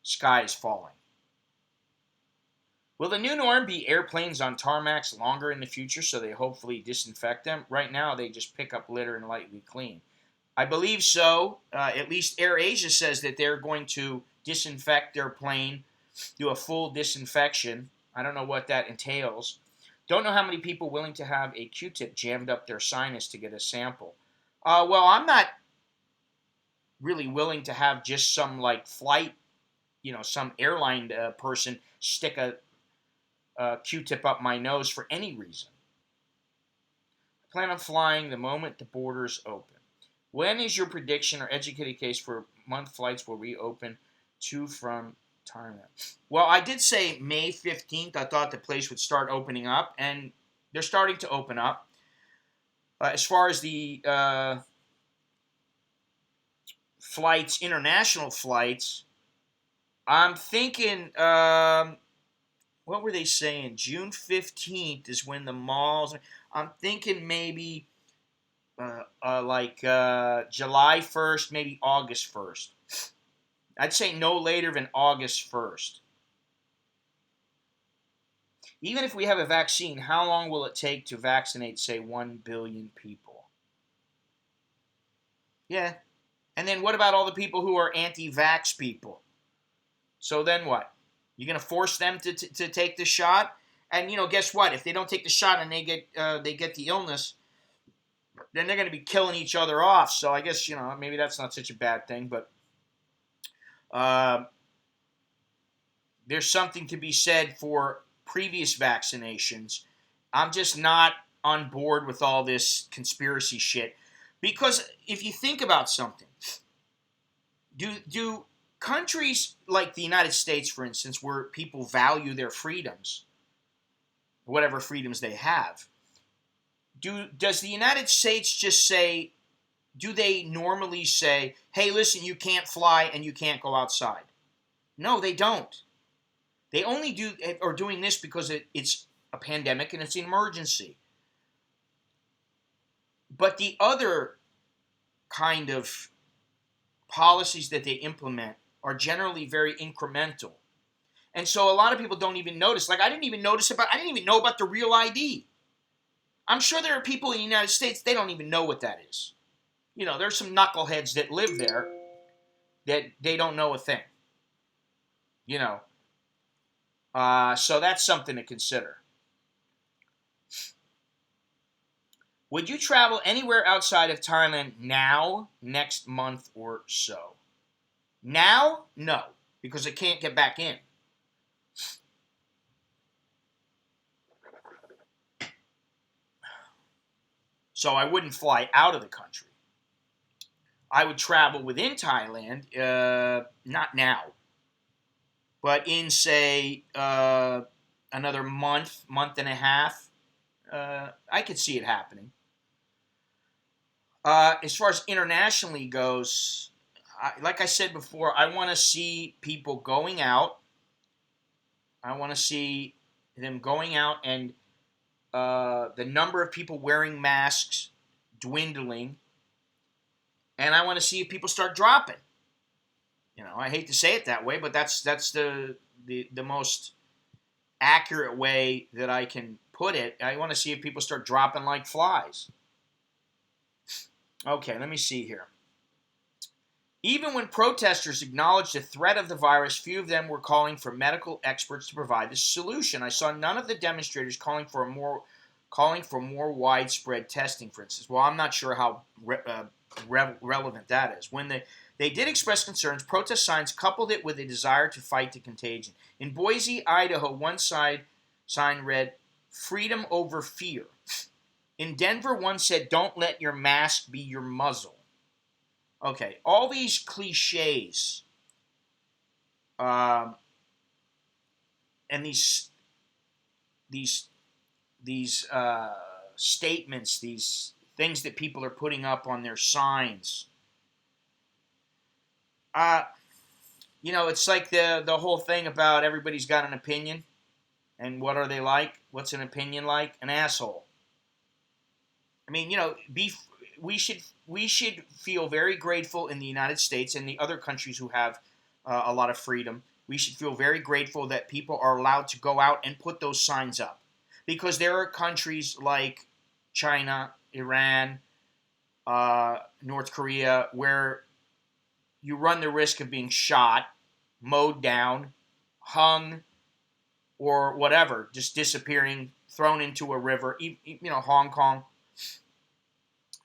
Sky is falling. Will the new norm be airplanes on tarmacs longer in the future so they hopefully disinfect them? Right now, they just pick up litter and lightly clean. I believe so. At least AirAsia says that they're going to disinfect their plane, do a full disinfection. I don't know what that entails. Don't know how many people willing to have a Q-tip jammed up their sinus to get a sample. Well, I'm not really willing to have just some flight, some airline person stick a Q-tip up my nose for any reason. I plan on flying the moment the borders open. When is your prediction or educated case for month flights will reopen to from Thailand? Well, I did say May 15th. I thought the place would start opening up, and they're starting to open up. As far as the flights, international flights, I'm thinking, what were they saying? June 15th is when the malls. I'm thinking maybe July 1st, maybe August 1st. I'd say no later than August 1st. Even if we have a vaccine, how long will it take to vaccinate, say, 1 billion people? Yeah. And then what about all the people who are anti-vax people? So then what? You're going to force them to take the shot? And, guess what? If they don't take the shot and they get the illness, then they're going to be killing each other off. So I guess, maybe that's not such a bad thing. But there's something to be said for previous vaccinations. I'm just not on board with all this conspiracy shit. Because if you think about something, do countries like the United States, for instance, where people value their freedoms, whatever freedoms they have, does the United States just say, do they normally say, hey, listen, you can't fly and you can't go outside? No, they don't. They only are doing this because it's a pandemic and it's an emergency. But the other kind of policies that they implement are generally very incremental. And so a lot of people don't even notice. Like, I didn't even know about the real ID. I'm sure there are people in the United States, they don't even know what that is. There's some knuckleheads that live there that they don't know a thing. So that's something to consider. Would you travel anywhere outside of Thailand now, next month or so? Now, no, because I can't get back in. So I wouldn't fly out of the country. I would travel within Thailand, not now, but in, say, another month and a half, I could see it happening. As far as internationally goes, like I said before, I want to see people going out. I want to see them going out and the number of people wearing masks dwindling. And I want to see if people start dropping. I hate to say it that way, but that's the most accurate way that I can put it. I want to see if people start dropping like flies. Okay, let me see here. Even when protesters acknowledged the threat of the virus, few of them were calling for medical experts to provide the solution. I saw none of the demonstrators calling for more widespread testing, for instance. Well, I'm not sure how relevant that is. When they did express concerns, protest signs coupled it with a desire to fight the contagion. In Boise, Idaho, one sign read, "Freedom over fear." In Denver, one said, "Don't let your mask be your muzzle." Okay, all these cliches and these statements, these things that people are putting up on their signs. It's like the whole thing about everybody's got an opinion, and what are they like? What's an opinion like? An asshole. I mean, we should feel very grateful in the United States and the other countries who have a lot of freedom. We should feel very grateful that people are allowed to go out and put those signs up, because there are countries like China, Iran, North Korea, where you run the risk of being shot, mowed down, hung, or whatever, just disappearing, thrown into a river. Hong Kong.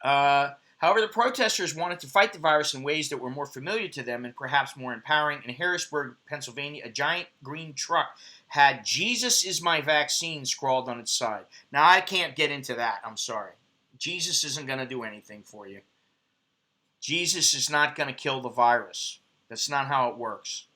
However, the protesters wanted to fight the virus in ways that were more familiar to them and perhaps more empowering. In Harrisburg, Pennsylvania, a giant green truck had "Jesus is my vaccine" scrawled on its side. Now, I can't get into that. I'm sorry. Jesus isn't going to do anything for you. Jesus is not going to kill the virus. That's not how it works.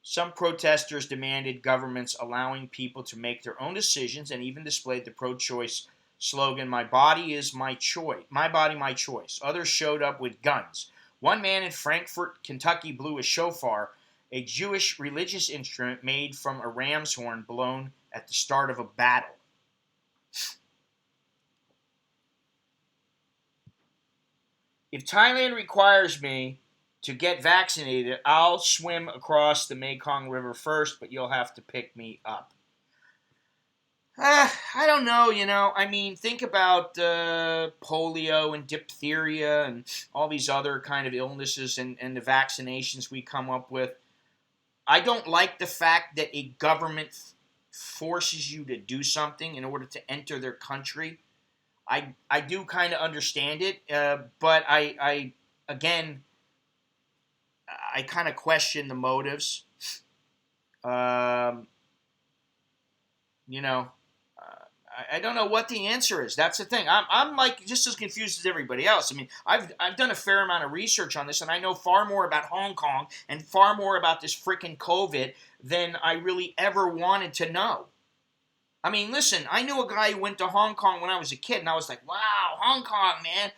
Some protesters demanded governments allowing people to make their own decisions and even displayed the pro-choice slogan, "My body is my choice. My body, my choice." Others showed up with guns. One man in Frankfort, Kentucky blew a shofar, a Jewish religious instrument made from a ram's horn blown at the start of a battle. If Thailand requires me to get vaccinated, I'll swim across the Mekong River first, but you'll have to pick me up. I don't know, I mean, think about polio and diphtheria and all these other kind of illnesses and the vaccinations we come up with. I don't like the fact that a government forces you to do something in order to enter their country. I do kind of understand it, but I again, I kind of question the motives. You know, I don't know what the answer is. That's the thing. I'm like just as confused as everybody else. I mean, I've done a fair amount of research on this, and I know far more about Hong Kong and far more about this freaking COVID than I really ever wanted to know. I mean, listen, I knew a guy who went to Hong Kong when I was a kid, and I was like, wow, Hong Kong, man.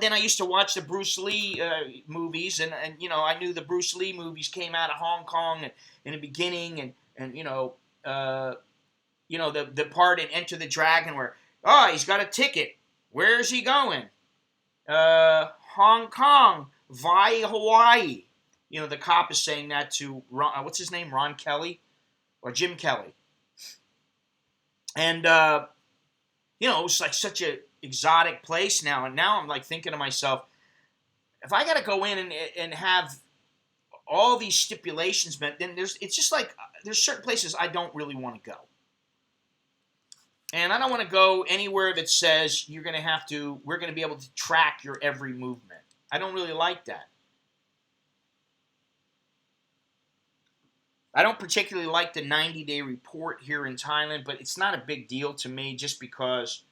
Then I used to watch the Bruce Lee movies, and I knew the Bruce Lee movies came out of Hong Kong in the beginning, and the part in Enter the Dragon where, he's got a ticket. Where is he going? Hong Kong via Hawaii. The cop is saying that to what's his name, Ron Kelly or Jim Kelly. And, it was like such an exotic place now. And now I'm like thinking to myself, if I got to go in and have all these stipulations met, then it's just like there's certain places I don't really want to go. And I don't want to go anywhere that says we're going to be able to track your every movement. I don't really like that. I don't particularly like the 90-day report here in Thailand, but it's not a big deal to me just because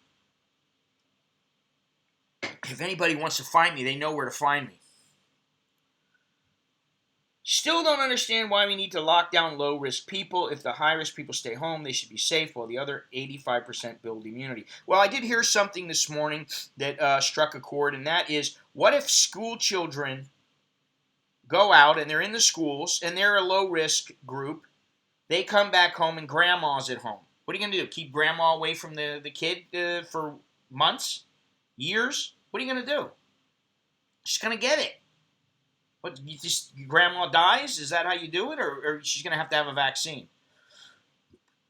if anybody wants to find me, they know where to find me. Still don't understand why we need to lock down low-risk people. If the high-risk people stay home, they should be safe, while the other 85% build immunity. Well, I did hear something this morning that struck a chord, and that is, what if school children go out and they're in the schools and they're a low-risk group, they come back home and grandma's at home? What are you going to do? Keep grandma away from the kid for months? Years? What are you going to do? She's going to get it. What, your grandma dies? Is that how you do it? Or she's going to have a vaccine?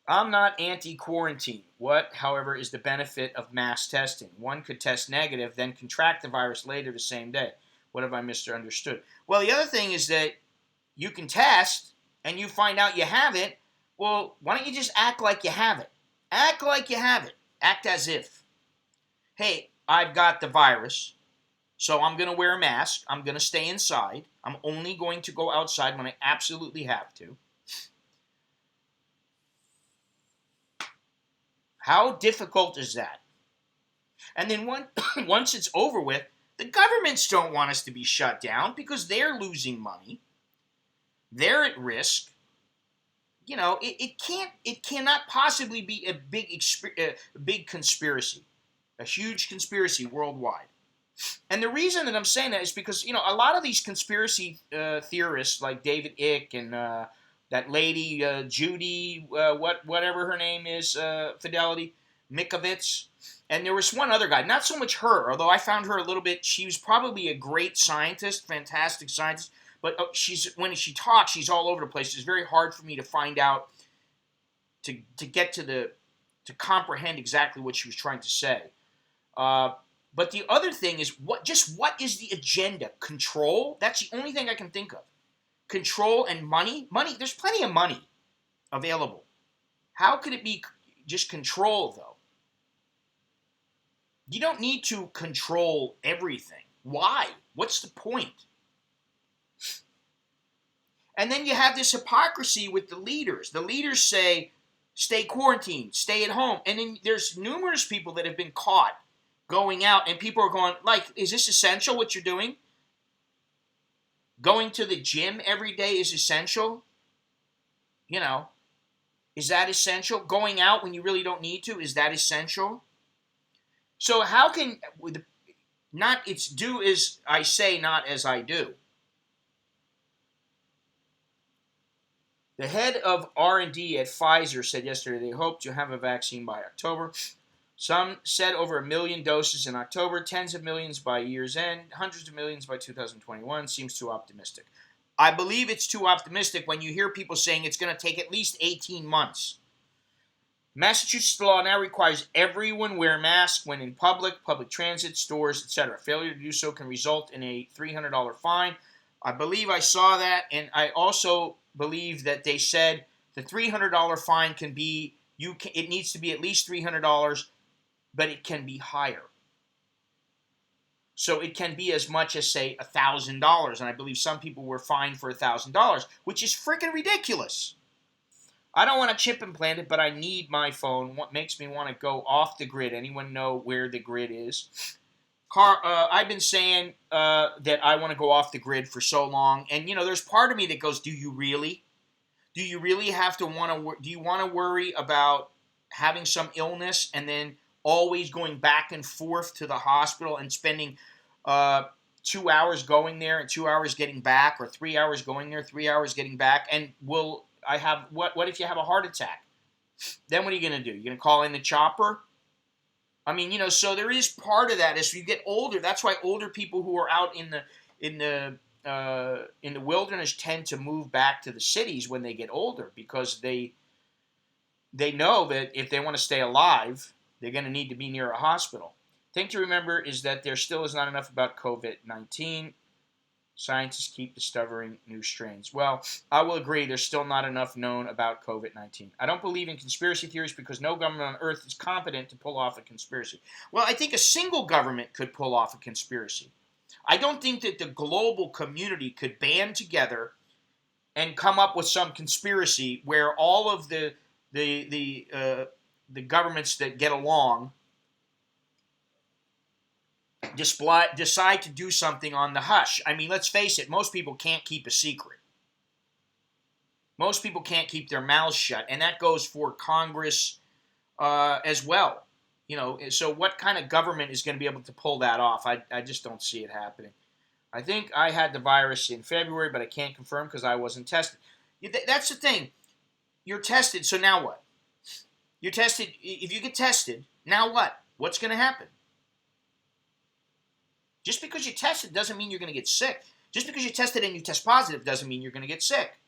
I'm not anti-quarantine. What, however, is the benefit of mass testing? One could test negative, then contract the virus later the same day. What have I misunderstood? Well, the other thing is that you can test and you find out you have it. Well, why don't you just act like you have it? Act like you have it. Act as if. Hey, I've got the virus. So I'm going to wear a mask. I'm going to stay inside. I'm only going to go outside when I absolutely have to. How difficult is that? And then once it's over with, the governments don't want us to be shut down because they're losing money. They're at risk. It cannot possibly be a big conspiracy, a huge conspiracy worldwide. And the reason that I'm saying that is because, a lot of these conspiracy theorists like David Icke and that lady Judy, whatever her name is, Fidelity, Mikovits, and there was one other guy, not so much her, although I found her a little bit, she was probably a great scientist, fantastic scientist, but when she talks, she's all over the place. It's very hard for me to find out, to get to comprehend exactly what she was trying to say. But the other thing is, what is the agenda? Control? That's the only thing I can think of. Control and money? Money, there's plenty of money available. How could it be just control, though? You don't need to control everything. Why? What's the point? And then you have this hypocrisy with the leaders. The leaders say, stay quarantined, stay at home. And then there's numerous people that have been caught going out, and people are going, is this essential, what you're doing? Going to the gym every day is essential? You know, is that essential? Going out when you really don't need to, is that essential? So how can, not it's do as I say, not as I do. The head of R&D at Pfizer said yesterday they hope to have a vaccine by October. Some said over 1 million doses in October, tens of millions by year's end, hundreds of millions by 2021. Seems too optimistic. I believe it's too optimistic when you hear people saying it's going to take at least 18 months. Massachusetts law now requires everyone wear masks when in public transit, stores, etc. Failure to do so can result in a $300 fine. I believe I saw that, and I also believe that they said the $300 fine can be, it needs to be at least $300, but it can be higher. So it can be as much as, say, $1,000, and I believe some people were fined for $1,000, which is freaking ridiculous. I don't want a chip implanted, but I need my phone. What makes me want to go off the grid? Anyone know where the grid is? I've been saying that I want to go off the grid for so long, and there's part of me that goes, "Do you really? Do you really have to want to? Do you want to worry about having some illness and then always going back and forth to the hospital and spending 2 hours going there and 2 hours getting back, or 3 hours going there, 3 hours getting back? And what if you have a heart attack? Then what are you going to do? You're going to call in the chopper? I mean, so there is part of that as you get older. That's why older people who are out in the wilderness tend to move back to the cities when they get older, because they know that if they want to stay alive, they're going to need to be near a hospital. Thing to remember is that there still is not enough about COVID-19. Scientists keep discovering new strains. Well, I will agree, there's still not enough known about COVID-19. I don't believe in conspiracy theories because no government on earth is competent to pull off a conspiracy. Well, I think a single government could pull off a conspiracy. I don't think that the global community could band together and come up with some conspiracy where all of the governments that get along decide to do something on the hush. I mean, let's face it, most people can't keep a secret. Most people can't keep their mouths shut, and that goes for Congress as well. So what kind of government is going to be able to pull that off? I just don't see it happening. I think I had the virus in February, but I can't confirm because I wasn't tested. That's the thing. You're tested, so now what? You're tested. If you get tested, now what? What's going to happen? Just because you tested doesn't mean you're going to get sick. Just because you tested and you test positive doesn't mean you're going to get sick.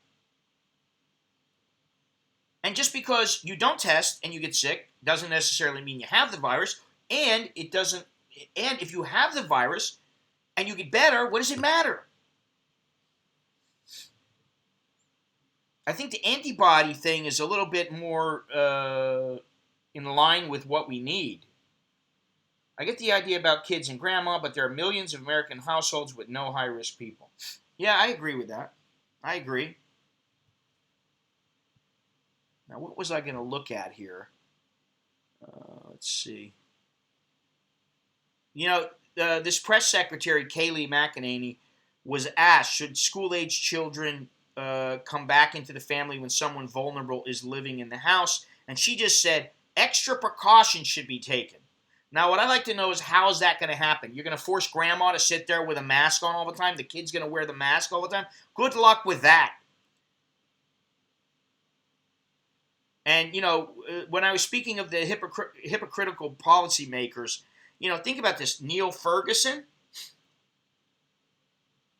And just because you don't test and you get sick doesn't necessarily mean you have the virus. And if you have the virus and you get better, what does it matter? I think the antibody thing is a little bit more in line with what we need. I get the idea about kids and grandma, but there are millions of American households with no high-risk people. Yeah, I agree with that. I agree. Now, what was I going to look at here? Let's see. This press secretary, Kayleigh McEnany, was asked, should school-age children come back into the family when someone vulnerable is living in the house? And she just said, extra precautions should be taken. Now, what I'd like to know is, how is that going to happen? You're going to force grandma to sit there with a mask on all the time? The kid's going to wear the mask all the time? Good luck with that. And, when I was speaking of the hypocritical policymakers, think about this. Neil Ferguson?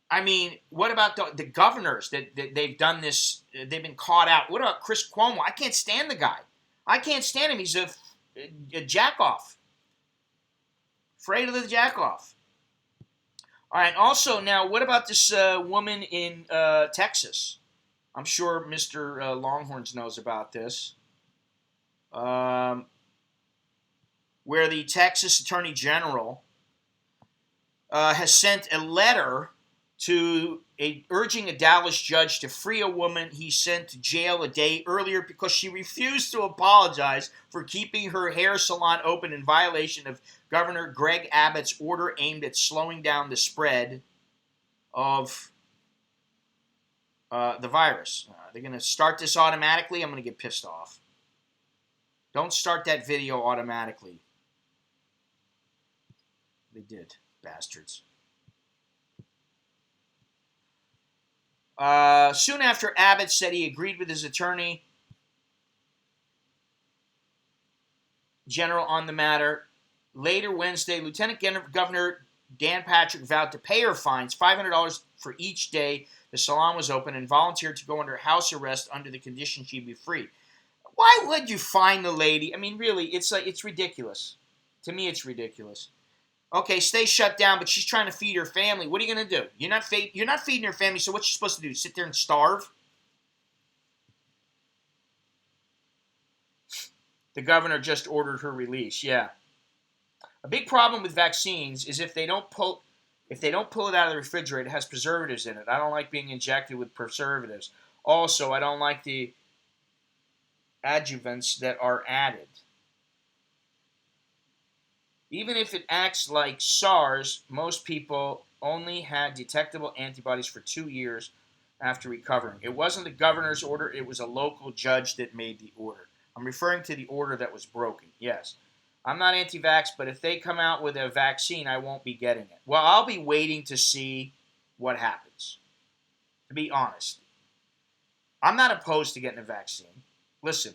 I mean, what about the governors that they've done this, they've been caught out? What about Chris Cuomo? I can't stand the guy. I can't stand him. He's a jack-off. Afraid of the jack-off. All right, also, now, what about this woman in Texas? I'm sure Mr. Longhorns knows about this. Where the Texas Attorney General has sent a letter urging a Dallas judge to free a woman he sent to jail a day earlier because she refused to apologize for keeping her hair salon open in violation of Governor Greg Abbott's order aimed at slowing down the spread of the virus. They're going to start this automatically. I'm going to get pissed off. Don't start that video automatically. They did, bastards. Soon after, Abbott said he agreed with his attorney general on the matter. Later Wednesday, Lieutenant Governor Dan Patrick vowed to pay her fines, $500 for each day the salon was open, and volunteered to go under house arrest under the condition she'd be free. Why would you fine the lady? I mean, really, it's ridiculous. To me, it's ridiculous. Okay, stay shut down, but she's trying to feed her family. What are you going to do? You're not feeding her family, so what's she supposed to do? Sit there and starve? The governor just ordered her release. Yeah. A big problem with vaccines is if they don't pull it out of the refrigerator, it has preservatives in it. I don't like being injected with preservatives. Also, I don't like the adjuvants that are added. Even if it acts like SARS, most people only had detectable antibodies for 2 years after recovering. It wasn't the governor's order, it was a local judge that made the order. I'm referring to the order that was broken, yes. I'm not anti-vax, but if they come out with a vaccine, I won't be getting it. Well, I'll be waiting to see what happens, to be honest. I'm not opposed to getting a vaccine. Listen,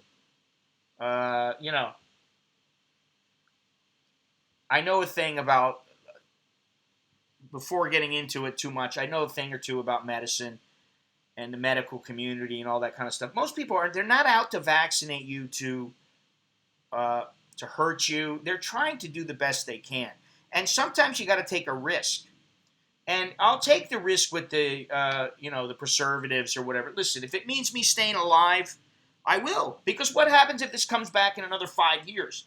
I know a thing about, before getting into it too much, I know a thing or two about medicine and the medical community and all that kind of stuff. Most people they're not out to vaccinate you to hurt you. They're trying to do the best they can. And sometimes you got to take a risk. And I'll take the risk with the preservatives or whatever. Listen, if it means me staying alive, I will. Because what happens if this comes back in another 5 years,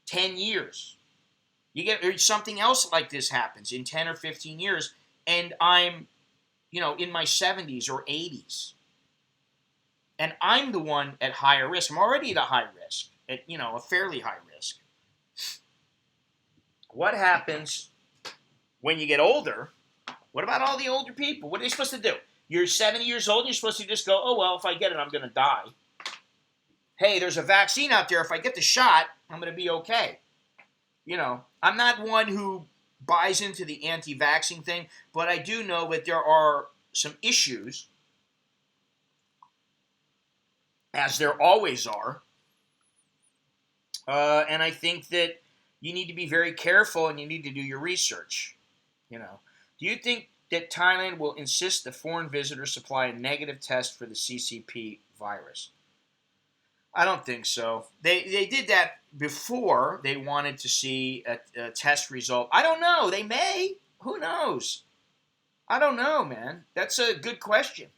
10 years? Or something else like this happens in 10 or 15 years, and I'm, in my 70s or 80s. And I'm the one at higher risk. I'm already at a high risk, at, a fairly high risk. What happens when you get older? What about all the older people? What are they supposed to do? You're 70 years old, and you're supposed to just go, oh, well, if I get it, I'm going to die. Hey, there's a vaccine out there. If I get the shot, I'm going to be okay. I'm not one who buys into the anti-vaxxing thing, but I do know that there are some issues, as there always are, and I think that you need to be very careful and you need to do your research. Do you think that Thailand will insist that foreign visitors supply a negative test for the CCP virus? I don't think so. They did that before. They wanted to see a test result. I don't know. They may. Who knows? I don't know, man. That's a good question.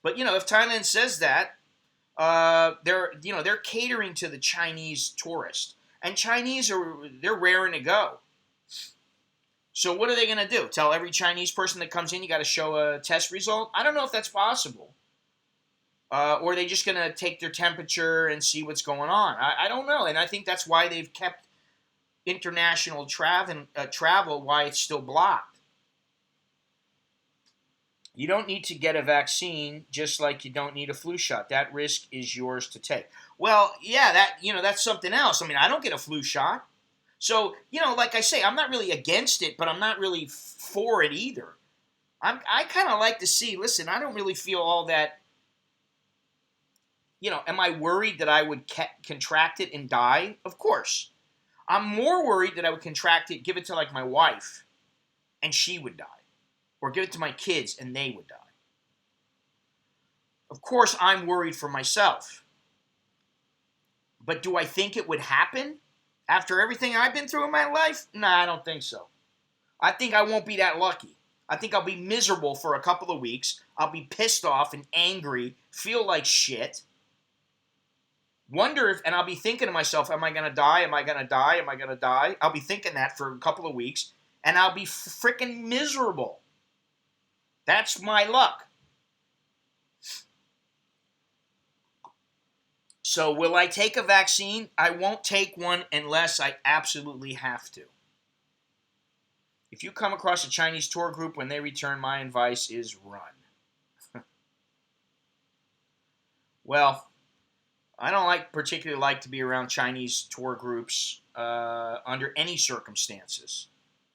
But if Thailand says that, they're catering to the Chinese tourist, and Chinese they're raring to go. So what are they going to do? Tell every Chinese person that comes in you got to show a test result? I don't know if that's possible. Or are they just going to take their temperature and see what's going on? I don't know. And I think that's why they've kept international travel, why it's still blocked. You don't need to get a vaccine just like you don't need a flu shot. That risk is yours to take. Well, yeah, that's something else. I mean, I don't get a flu shot. So, like I say, I'm not really against it, but I'm not really for it either. I kind of like to see, listen, I don't really feel all that. Am I worried that I would contract it and die? Of course. I'm more worried that I would contract it, give it to like my wife, and she would die. Or give it to my kids and they would die. Of course, I'm worried for myself. But do I think it would happen after everything I've been through in my life? Nah, I don't think so. I think I won't be that lucky. I think I'll be miserable for a couple of weeks. I'll be pissed off and angry, feel like shit. Wonder if, and I'll be thinking to myself, am I going to die? Am I going to die? Am I going to die? I'll be thinking that for a couple of weeks, and I'll be freaking miserable. That's my luck. So will I take a vaccine? I won't take one unless I absolutely have to. If you come across a Chinese tour group when they return, my advice is run. Well, I don't particularly like to be around Chinese tour groups under any circumstances.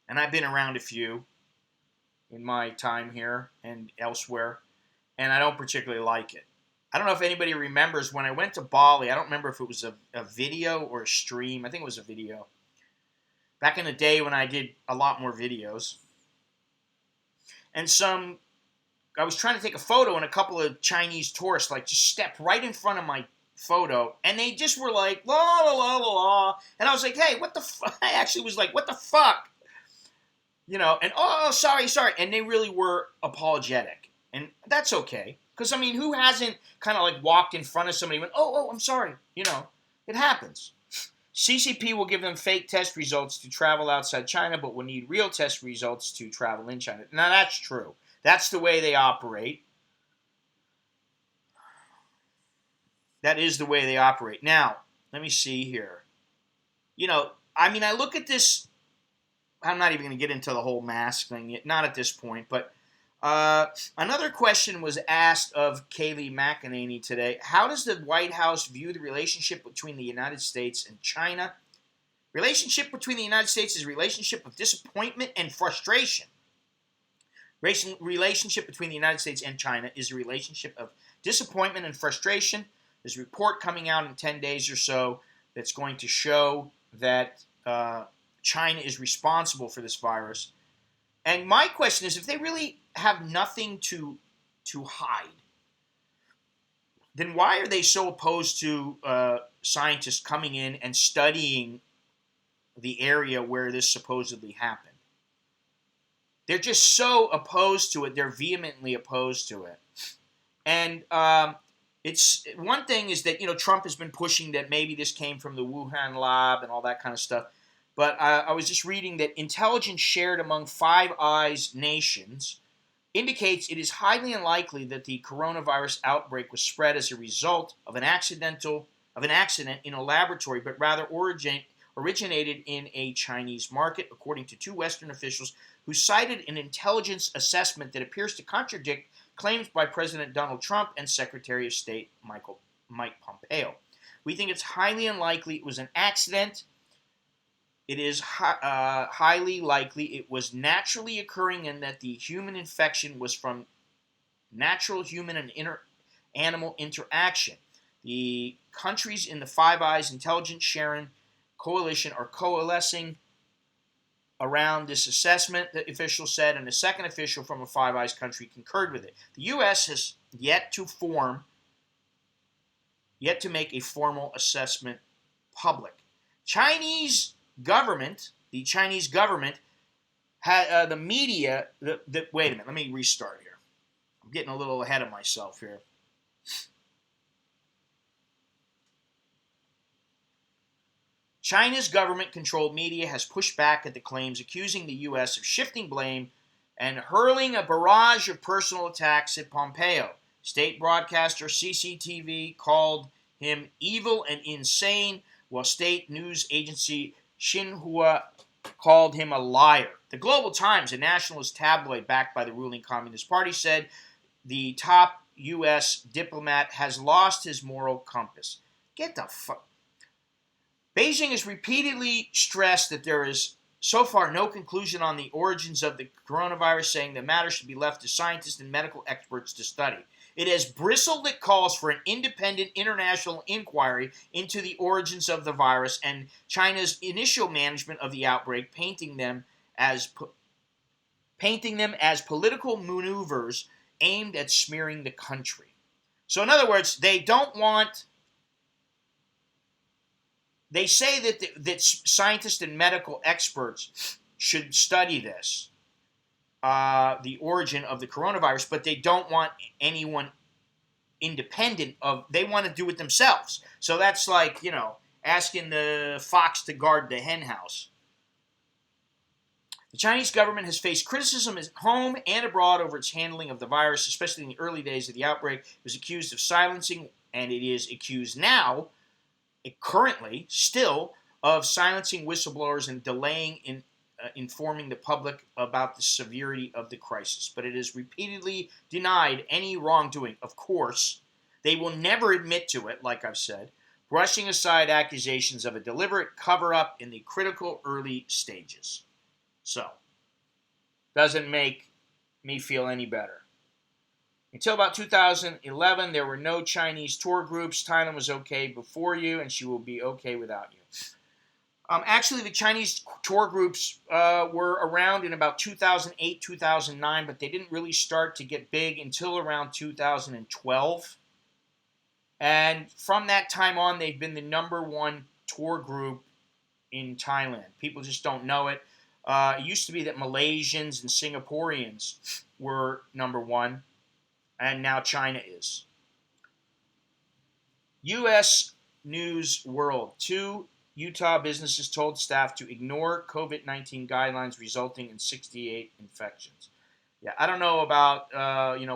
And I've been around a few in my time here and elsewhere, and I don't particularly like it. I don't know if anybody remembers when I went to Bali. I don't remember if it was a video or a stream. I think it was a video. Back in the day when I did a lot more videos. And I was trying to take a photo, and a couple of Chinese tourists just stepped right in front of my photo, and they just were like, la la la la la. And I was like, hey, what the fuck? I actually was like, what the fuck? And oh, sorry. And they really were apologetic. And that's okay. Because, I mean, who hasn't kind of walked in front of somebody and went, oh, I'm sorry. It happens. CCP will give them fake test results to travel outside China, but will need real test results to travel in China. Now, that's true. That's the way they operate. That is the way they operate. Now, let me see here. I look at this. I'm not even going to get into the whole mask thing yet, not at this point, but another question was asked of Kayleigh McEnany today. How does the White House view the relationship between the United States and China? Relationship between the United States is a relationship of disappointment and frustration. Relationship between the United States and China is a relationship of disappointment and frustration. There's a report coming out in 10 days or so that's going to show that China is responsible for this virus. And my question is, if they really have nothing to hide, then why are they so opposed to scientists coming in and studying the area where this supposedly happened? They're just so opposed to it. They're vehemently opposed to it. And it's one thing is that, Trump has been pushing that maybe this came from the Wuhan lab and all that kind of stuff. But I was just reading that intelligence shared among Five Eyes nations indicates it is highly unlikely that the coronavirus outbreak was spread as a result of an accident in a laboratory, but rather originated in a Chinese market, according to two Western officials who cited an intelligence assessment that appears to contradict claims by President Donald Trump and Secretary of State Mike Pompeo. We think it's highly unlikely it was an accident. It is highly likely it was naturally occurring and that the human infection was from natural human and animal interaction. The countries in the Five Eyes intelligence sharing coalition are coalescing around this assessment, the official said, and a second official from a Five Eyes country concurred with it. The U.S. has yet to make a formal assessment public. The Chinese government, had the media. Wait a minute, let me restart here. I'm getting a little ahead of myself here. China's government-controlled media has pushed back at the claims, accusing the U.S. of shifting blame and hurling a barrage of personal attacks at Pompeo. State broadcaster CCTV called him evil and insane, while state news agency Xinhua called him a liar. The Global Times, a nationalist tabloid backed by the ruling Communist Party, said the top U.S. diplomat has lost his moral compass. Get the fuck... Beijing has repeatedly stressed that there is so far no conclusion on the origins of the coronavirus, saying the matter should be left to scientists and medical experts to study. It has bristled at calls for an independent international inquiry into the origins of the virus and China's initial management of the outbreak, painting them as political maneuvers aimed at smearing the country. So in other words, they say that scientists and medical experts should study this, the origin of the coronavirus, but they don't want anyone independent of, they want to do it themselves. So that's like, asking the fox to guard the hen house. The Chinese government has faced criticism at home and abroad over its handling of the virus, especially in the early days of the outbreak. It was accused of silencing, and it is accused now, currently, still, of silencing whistleblowers and delaying in informing the public about the severity of the crisis. But it has repeatedly denied any wrongdoing. Of course, They will never admit to it, like I've said, brushing aside accusations of a deliberate cover-up in the critical early stages. So, doesn't make me feel any better. Until about 2011, there were no Chinese tour groups. Thailand was okay before you, and she will be okay without you. Actually, the Chinese tour groups were around in about 2008, 2009, but they didn't really start to get big until around 2012. And from that time on, they've been the number one tour group in Thailand. People just don't know it. It used to be that Malaysians and Singaporeans were number one, and now China is. U.S. News World. 2 Utah businesses told staff to ignore COVID-19 guidelines, resulting in 68 infections. Yeah, I don't know about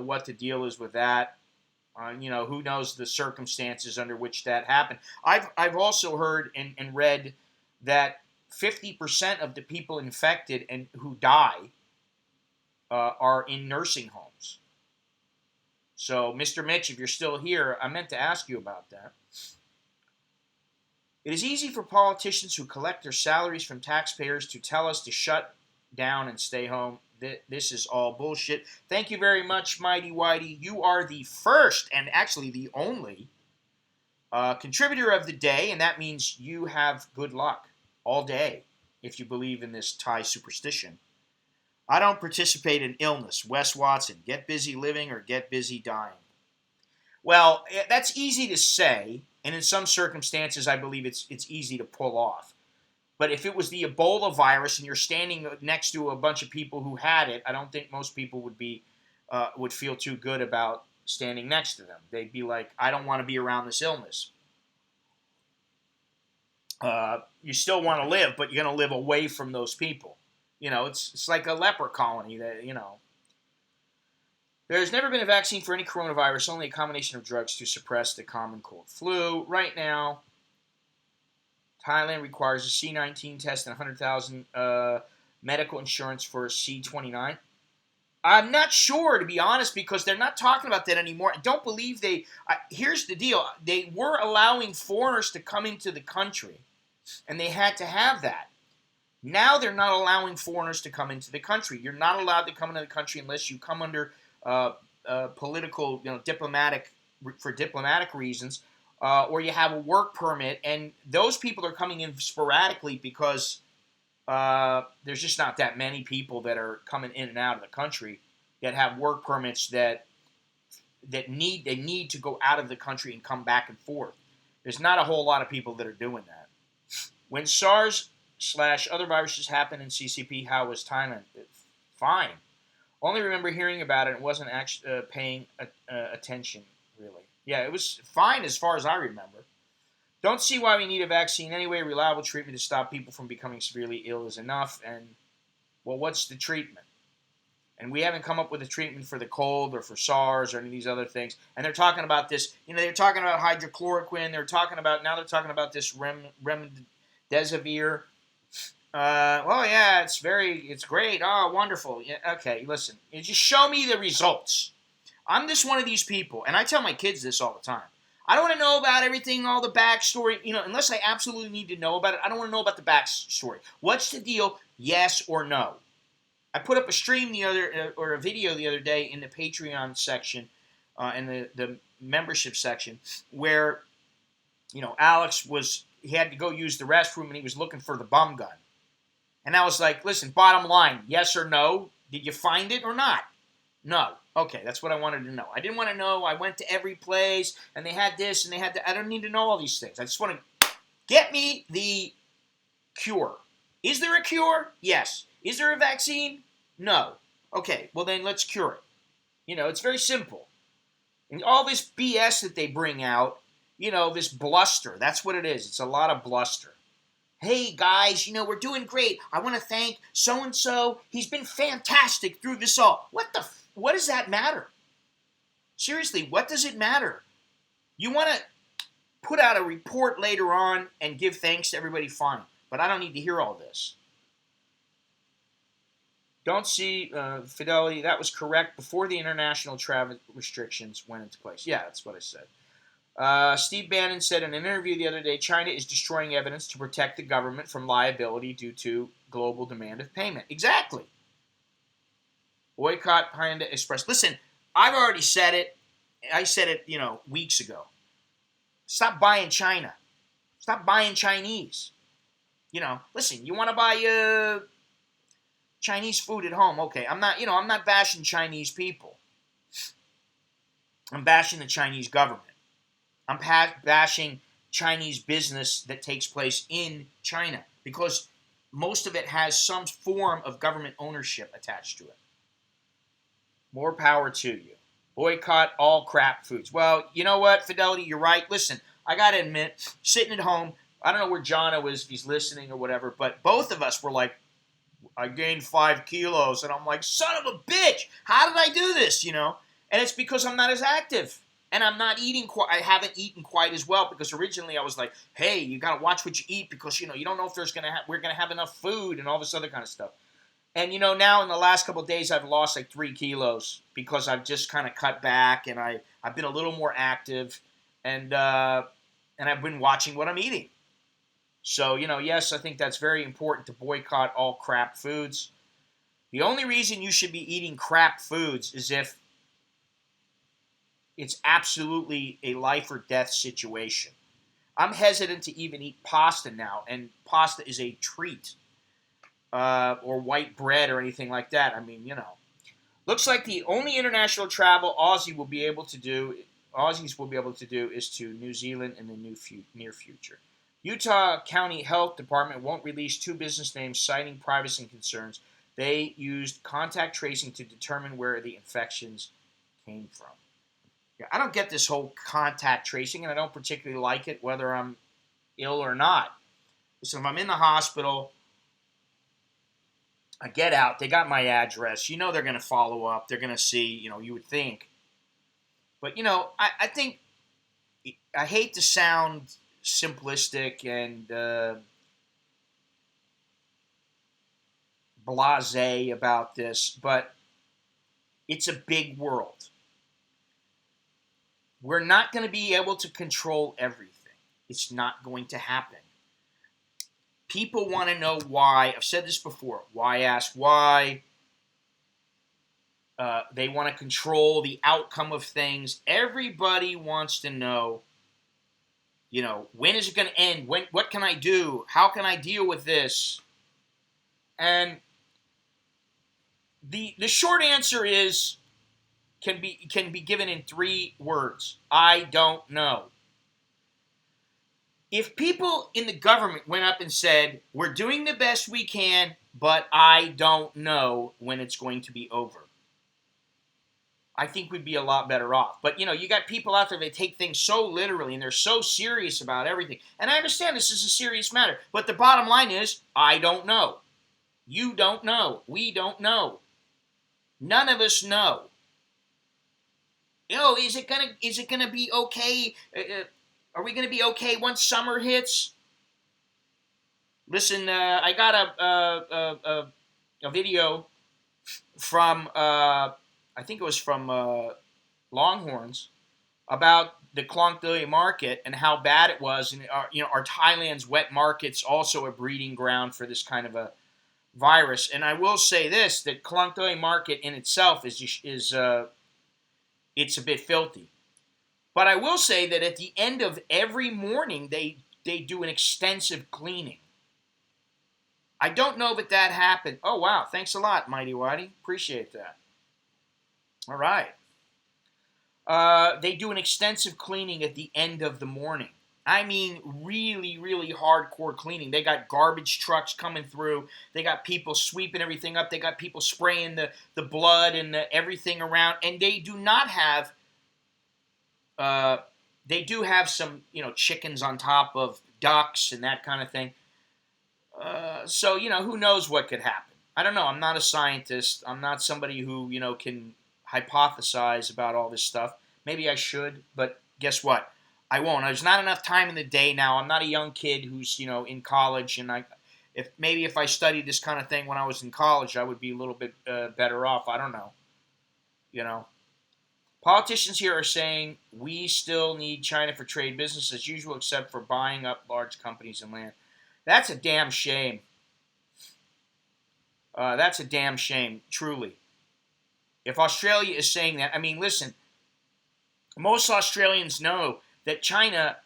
what the deal is with that. Who knows the circumstances under which that happened. I've also heard and read that 50% of the people infected and who die are in nursing homes. So, Mr. Mitch, if you're still here, I meant to ask you about that. It is easy for politicians who collect their salaries from taxpayers to tell us to shut down and stay home. This is all bullshit. Thank you very much, Mighty Whitey. You are the first and actually the only contributor of the day, and that means you have good luck all day if you believe in this Thai superstition. I don't participate in illness. Wes Watson, get busy living or get busy dying. Well, that's easy to say, and in some circumstances, I believe it's easy to pull off. But if it was the Ebola virus and you're standing next to a bunch of people who had it, I don't think most people would feel too good about standing next to them. They'd be like, I don't want to be around this illness. You still want to live, but you're going to live away from those people. It's like a leper colony that, There's never been a vaccine for any coronavirus, only a combination of drugs to suppress the common cold flu. Right now, Thailand requires a C19 test and 100,000 medical insurance for C29. I'm not sure, to be honest, because they're not talking about that anymore. I don't believe here's the deal. They were allowing foreigners to come into the country, and they had to have that. Now they're not allowing foreigners to come into the country. You're not allowed to come into the country unless you come under political, diplomatic reasons, or you have a work permit, and those people are coming in sporadically because there's just not that many people that are coming in and out of the country that have work permits that need to go out of the country and come back and forth. There's not a whole lot of people that are doing that. When SARS/other viruses happened in CCP, how was Thailand? Fine. Only remember hearing about it and wasn't actually paying attention, really. Yeah, it was fine as far as I remember. Don't see why we need a vaccine anyway. Reliable treatment to stop people from becoming severely ill is enough. And, well, what's the treatment? And we haven't come up with a treatment for the cold or for SARS or any of these other things. And they're talking about this. They're talking about hydrochloroquine. They're talking about this remdesivir. Well, yeah, it's great. Oh, wonderful. Yeah, okay, listen. You just show me the results. I'm just one of these people, and I tell my kids this all the time. I don't want to know about everything, all the backstory, unless I absolutely need to know about it. I don't want to know about the backstory. What's the deal? Yes or no? I put up a stream or a video the other day in the Patreon section, in the membership section, where, Alex he had to go use the restroom and he was looking for the bum gun. And I was like, listen, bottom line, yes or no? Did you find it or not? No. Okay, that's what I wanted to know. I didn't want to know. I went to every place, and they had this, and they had that. I don't need to know all these things. I just want to get me the cure. Is there a cure? Yes. Is there a vaccine? No. Okay, well then let's cure it. It's very simple. And all this BS that they bring out, this bluster, that's what it is. It's a lot of bluster. Hey guys, we're doing great. I want to thank so-and-so. He's been fantastic through this all. What does that matter? Seriously, what does it matter? You want to put out a report later on and give thanks to everybody, fine. But I don't need to hear all this. Don't see Fidelity. That was correct before the international travel restrictions went into place. Yeah, that's what I said. Steve Bannon said in an interview the other day, China is destroying evidence to protect the government from liability due to global demand of payment. Exactly. Boycott Panda Express. Listen, I've already said it. I said it, weeks ago. Stop buying China. Stop buying Chinese. Listen, you want to buy Chinese food at home? Okay, I'm not bashing Chinese people. I'm bashing the Chinese government. I'm bashing Chinese business that takes place in China because most of it has some form of government ownership attached to it. More power to you. Boycott all crap foods. Well, you know what, Fidelity, you're right. Listen, I got to admit, sitting at home, I don't know where Jono is, if he's listening or whatever, but both of us were like, I gained 5 kilos, and I'm like, son of a bitch, how did I do this, And it's because I'm not as active, and I'm not eating I haven't eaten quite as well, because originally I was like, hey, you got to watch what you eat, because, you don't know if we're going to have enough food, and all this other kind of stuff. And, now in the last couple of days, I've lost like 3 kilos, because I've just kind of cut back, and I've been a little more active, and I've been watching what I'm eating. So, yes, I think that's very important to boycott all crap foods. The only reason you should be eating crap foods is if it's absolutely a life or death situation. I'm hesitant to even eat pasta now, and pasta is a treat, or white bread or anything like that. I mean, Looks like the only international travel Aussies will be able to do is to New Zealand in the near future. Utah County Health Department won't release 2 business names citing privacy concerns. They used contact tracing to determine where the infections came from. Yeah, I don't get this whole contact tracing, and I don't particularly like it, whether I'm ill or not. So if I'm in the hospital, I get out, they got my address. They're going to follow up. They're going to see, you would think. But, I think, I hate to sound simplistic and blasé about this, but it's a big world. We're not going to be able to control everything. It's not going to happen. People want to know why. I've said this before. Why ask why? They want to control the outcome of things. Everybody wants to know, when is it going to end? What can I do? How can I deal with this? And the short answer is can be given in 3 words. I don't know. If people in the government went up and said, we're doing the best we can, but I don't know when it's going to be over, I think we'd be a lot better off. But, you got people out there that take things so literally, and they're so serious about everything. And I understand this is a serious matter. But the bottom line is, I don't know. You don't know. We don't know. None of us know. Is it gonna be okay? Are we gonna be okay once summer hits? Listen, I got a video from I think it was from Longhorns about the Khlong Toei market and how bad it was, and are Thailand's wet markets also a breeding ground for this kind of a virus? And I will say this: that Khlong Toei market in itself is it's a bit filthy. But I will say that at the end of every morning, they do an extensive cleaning. I don't know that happened. Oh, wow. Thanks a lot, Mighty Whitey. Appreciate that. All right. They do an extensive cleaning at the end of the morning. I mean, really, really hardcore cleaning. They got garbage trucks coming through. They got people sweeping everything up. They got people spraying the blood and everything around. And they do not have, they do have some, chickens on top of ducks and that kind of thing. So, who knows what could happen. I don't know. I'm not a scientist. I'm not somebody who, can hypothesize about all this stuff. Maybe I should, but guess what? I won't. There's not enough time in the day now. I'm not a young kid who's, in college, and If I studied this kind of thing when I was in college, I would be a little bit better off. I don't know. You know, politicians here are saying we still need China for trade business as usual, except for buying up large companies and land. That's a damn shame. That's a damn shame, truly. If Australia is saying that, I mean, listen, most Australians know that China,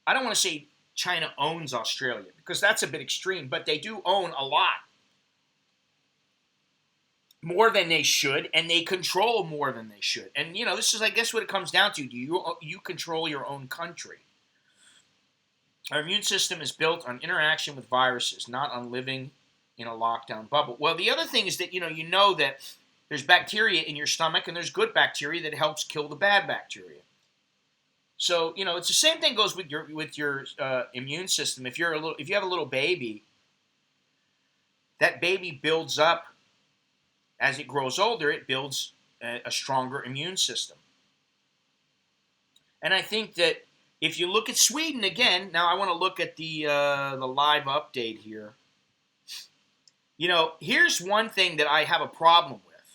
I don't want to say China owns Australia, because that's a bit extreme, but they do own a lot. More than they should, and they control more than they should. And, this is, I guess, what it comes down to. Do you control your own country? Our immune system is built on interaction with viruses, not on living in a lockdown bubble. Well, the other thing is that, you know that there's bacteria in your stomach, and there's good bacteria that helps kill the bad bacteria. So, it's the same thing goes with your immune system. If you have a little baby, that baby builds up. As it grows older, it builds a stronger immune system. And I think that if you look at Sweden again, now I want to look at the live update here. Here's one thing that I have a problem with,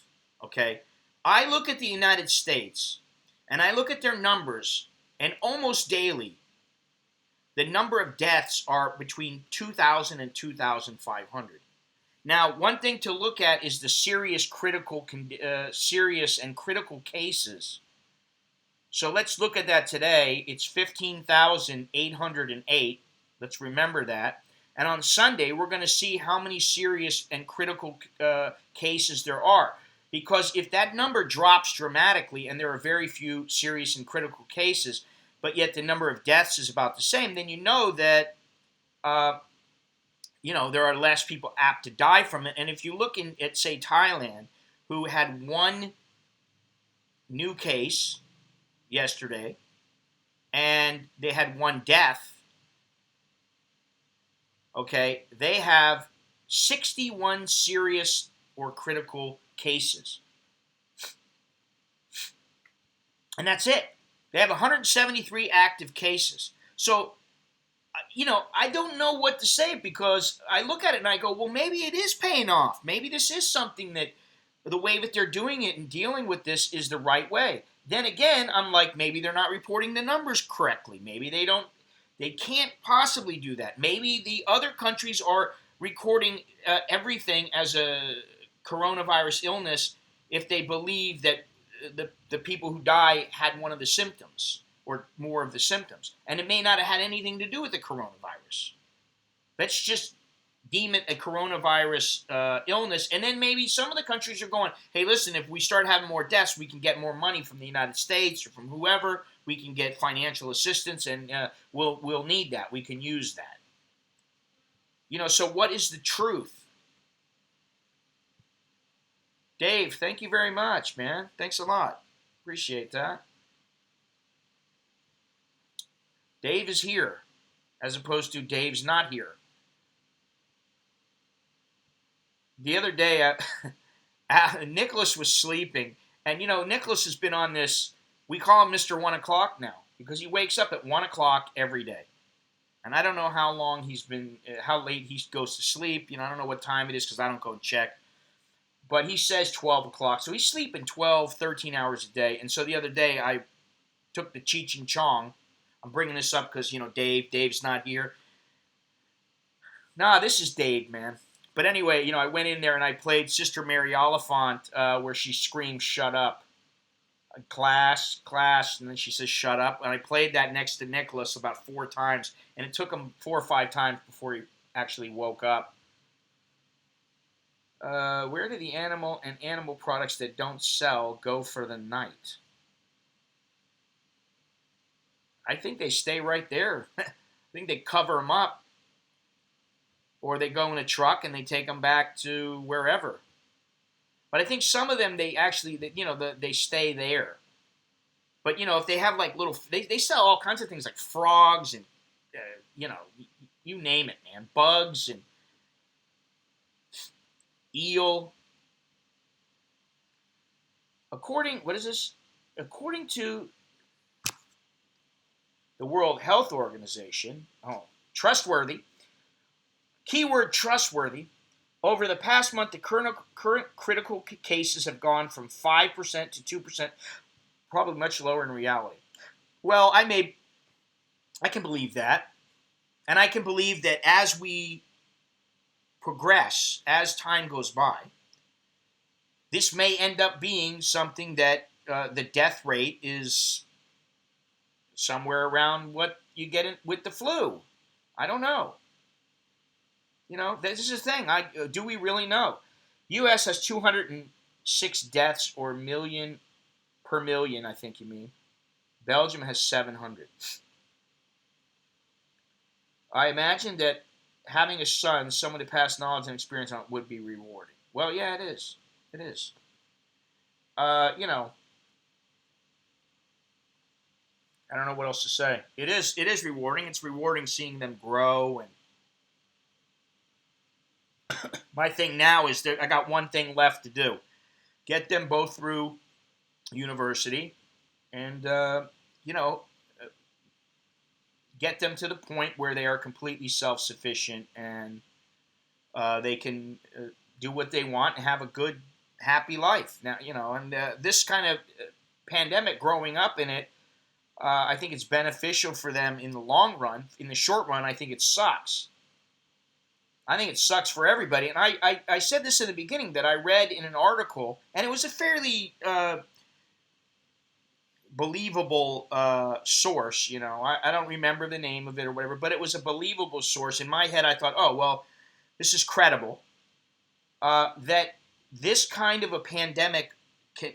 okay? I look at the United States, and I look at their numbers, and almost daily, the number of deaths are between 2,000 and 2,500. Now, one thing to look at is the serious and critical cases. So let's look at that today. It's 15,808. Let's remember that. And on Sunday, we're going to see how many serious and critical cases there are. Because if that number drops dramatically and there are very few serious and critical cases, but yet the number of deaths is about the same, then you know that there are less people apt to die from it. And if you look at, say, Thailand, who had one new case yesterday, and they had one death, okay, they have 61 serious or critical cases. And that's it. They have 173 active cases. So, I don't know what to say, because I look at it and I go, well, maybe it is paying off. Maybe this is something that the way that they're doing it and dealing with this is the right way. Then again, I'm like, maybe they're not reporting the numbers correctly. Maybe they can't possibly do that. Maybe the other countries are recording everything as a coronavirus illness if they believe that the people who die had one of the symptoms or more of the symptoms. And it may not have had anything to do with the coronavirus. Let's just deem it a coronavirus illness. And then maybe some of the countries are going, hey, listen, if we start having more deaths, we can get more money from the United States or from whoever. We can get financial assistance, and we'll need that. We can use that. So what is the truth? Dave, thank you very much, man. Thanks a lot. Appreciate that. Dave is here, as opposed to Dave's not here. The other day, Nicholas was sleeping, and Nicholas has been on this. We call him Mr. 1 o'clock now, because he wakes up at 1 o'clock every day. And I don't know how long how late he goes to sleep. I don't know what time it is, because I don't go and check. But he says 12 o'clock, so he's sleeping 12, 13 hours a day. And so the other day, I took the Cheech and Chong. I'm bringing this up because, Dave's not here. Nah, this is Dave, man. But anyway, I went in there and I played Sister Mary Oliphant, where she screams, shut up. Class, and then she says, shut up. And I played that next to Nicholas about 4 times, and it took him 4 or 5 times before he actually woke up. Where do the animal and animal products that don't sell go for the night? I think they stay right there. I think they cover them up. Or they go in a truck and they take them back to wherever. But I think some of them, they actually, they stay there. But, if they have like little, they sell all kinds of things like frogs and, you name it, man. Bugs and eel. According to the World Health Organization, trustworthy, Keyword trustworthy. Over the past month, the current critical cases have gone from 5% to 2%, probably much lower in reality. Well, I can believe that. And I can believe that as we progress, as time goes by, this may end up being something that the death rate is somewhere around what you get with the flu. I don't know. This is the thing. Do we really know? U.S. has 206 deaths or million per million, I think you mean. Belgium has 700. I imagine that having a son, someone to pass knowledge and experience on, would be rewarding. Well, yeah, it is. It is. I don't know what else to say. It is rewarding. It's rewarding seeing them grow. And my thing now is that I got one thing left to do. Get them both through university and, get them to the point where they are completely self-sufficient and they can do what they want and have a good, happy life. Now, and this kind of pandemic, growing up in it, I think it's beneficial for them in the long run. In the short run, I think it sucks. I think it sucks for everybody. And I said this in the beginning, that I read in an article, and it was a fairly believable source. I don't remember the name of it or whatever, but it was a believable source. In my head, I thought, oh, well, this is credible. That this kind of a pandemic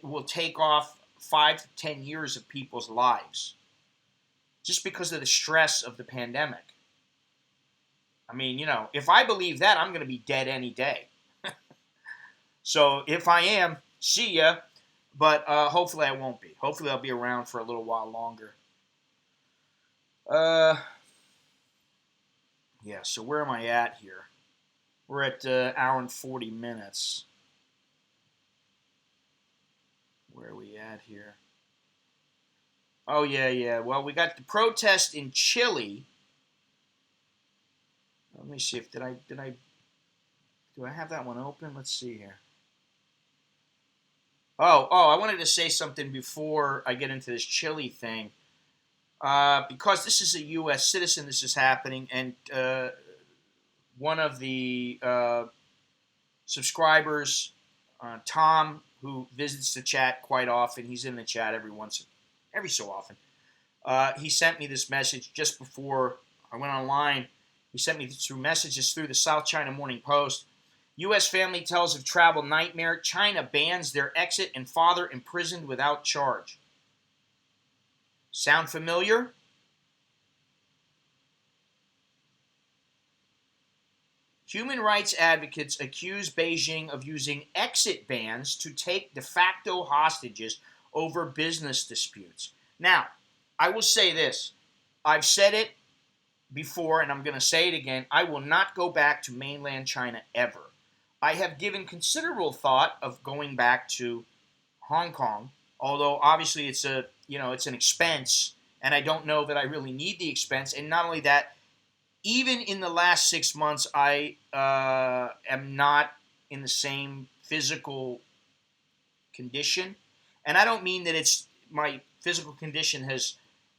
will take off 5 to 10 years of people's lives just because of the stress of the pandemic. I mean, if I believe that, I'm going to be dead any day. So if I am, see ya. But hopefully I won't be. Hopefully I'll be around for a little while longer. Yeah, so where am I at here? We're at hour and 40 minutes. Where are we at here? Oh, yeah. Well, we got the protest in Chile. Let me see if do I have that one open? Let's see here. Oh, I wanted to say something before I get into this Chile thing. Because this is a U.S. citizen, this is happening, and one of the subscribers, Tom, who visits the chat quite often, he's in the chat every so often, he sent me this message just before I went online. He sent me through messages through the South China Morning Post. U.S. family tells of travel nightmare. China bans their exit and father imprisoned without charge. Sound familiar? Human rights advocates accuse Beijing of using exit bans to take de facto hostages over business disputes. Now, I will say this. I've said it before, and I'm going to say it again. I will not go back to mainland China ever. I have given considerable thought of going back to Hong Kong, although obviously it's an expense, and I don't know that I really need the expense. And not only that, even in the last 6 months, I am not in the same physical condition. And I don't mean that my physical condition has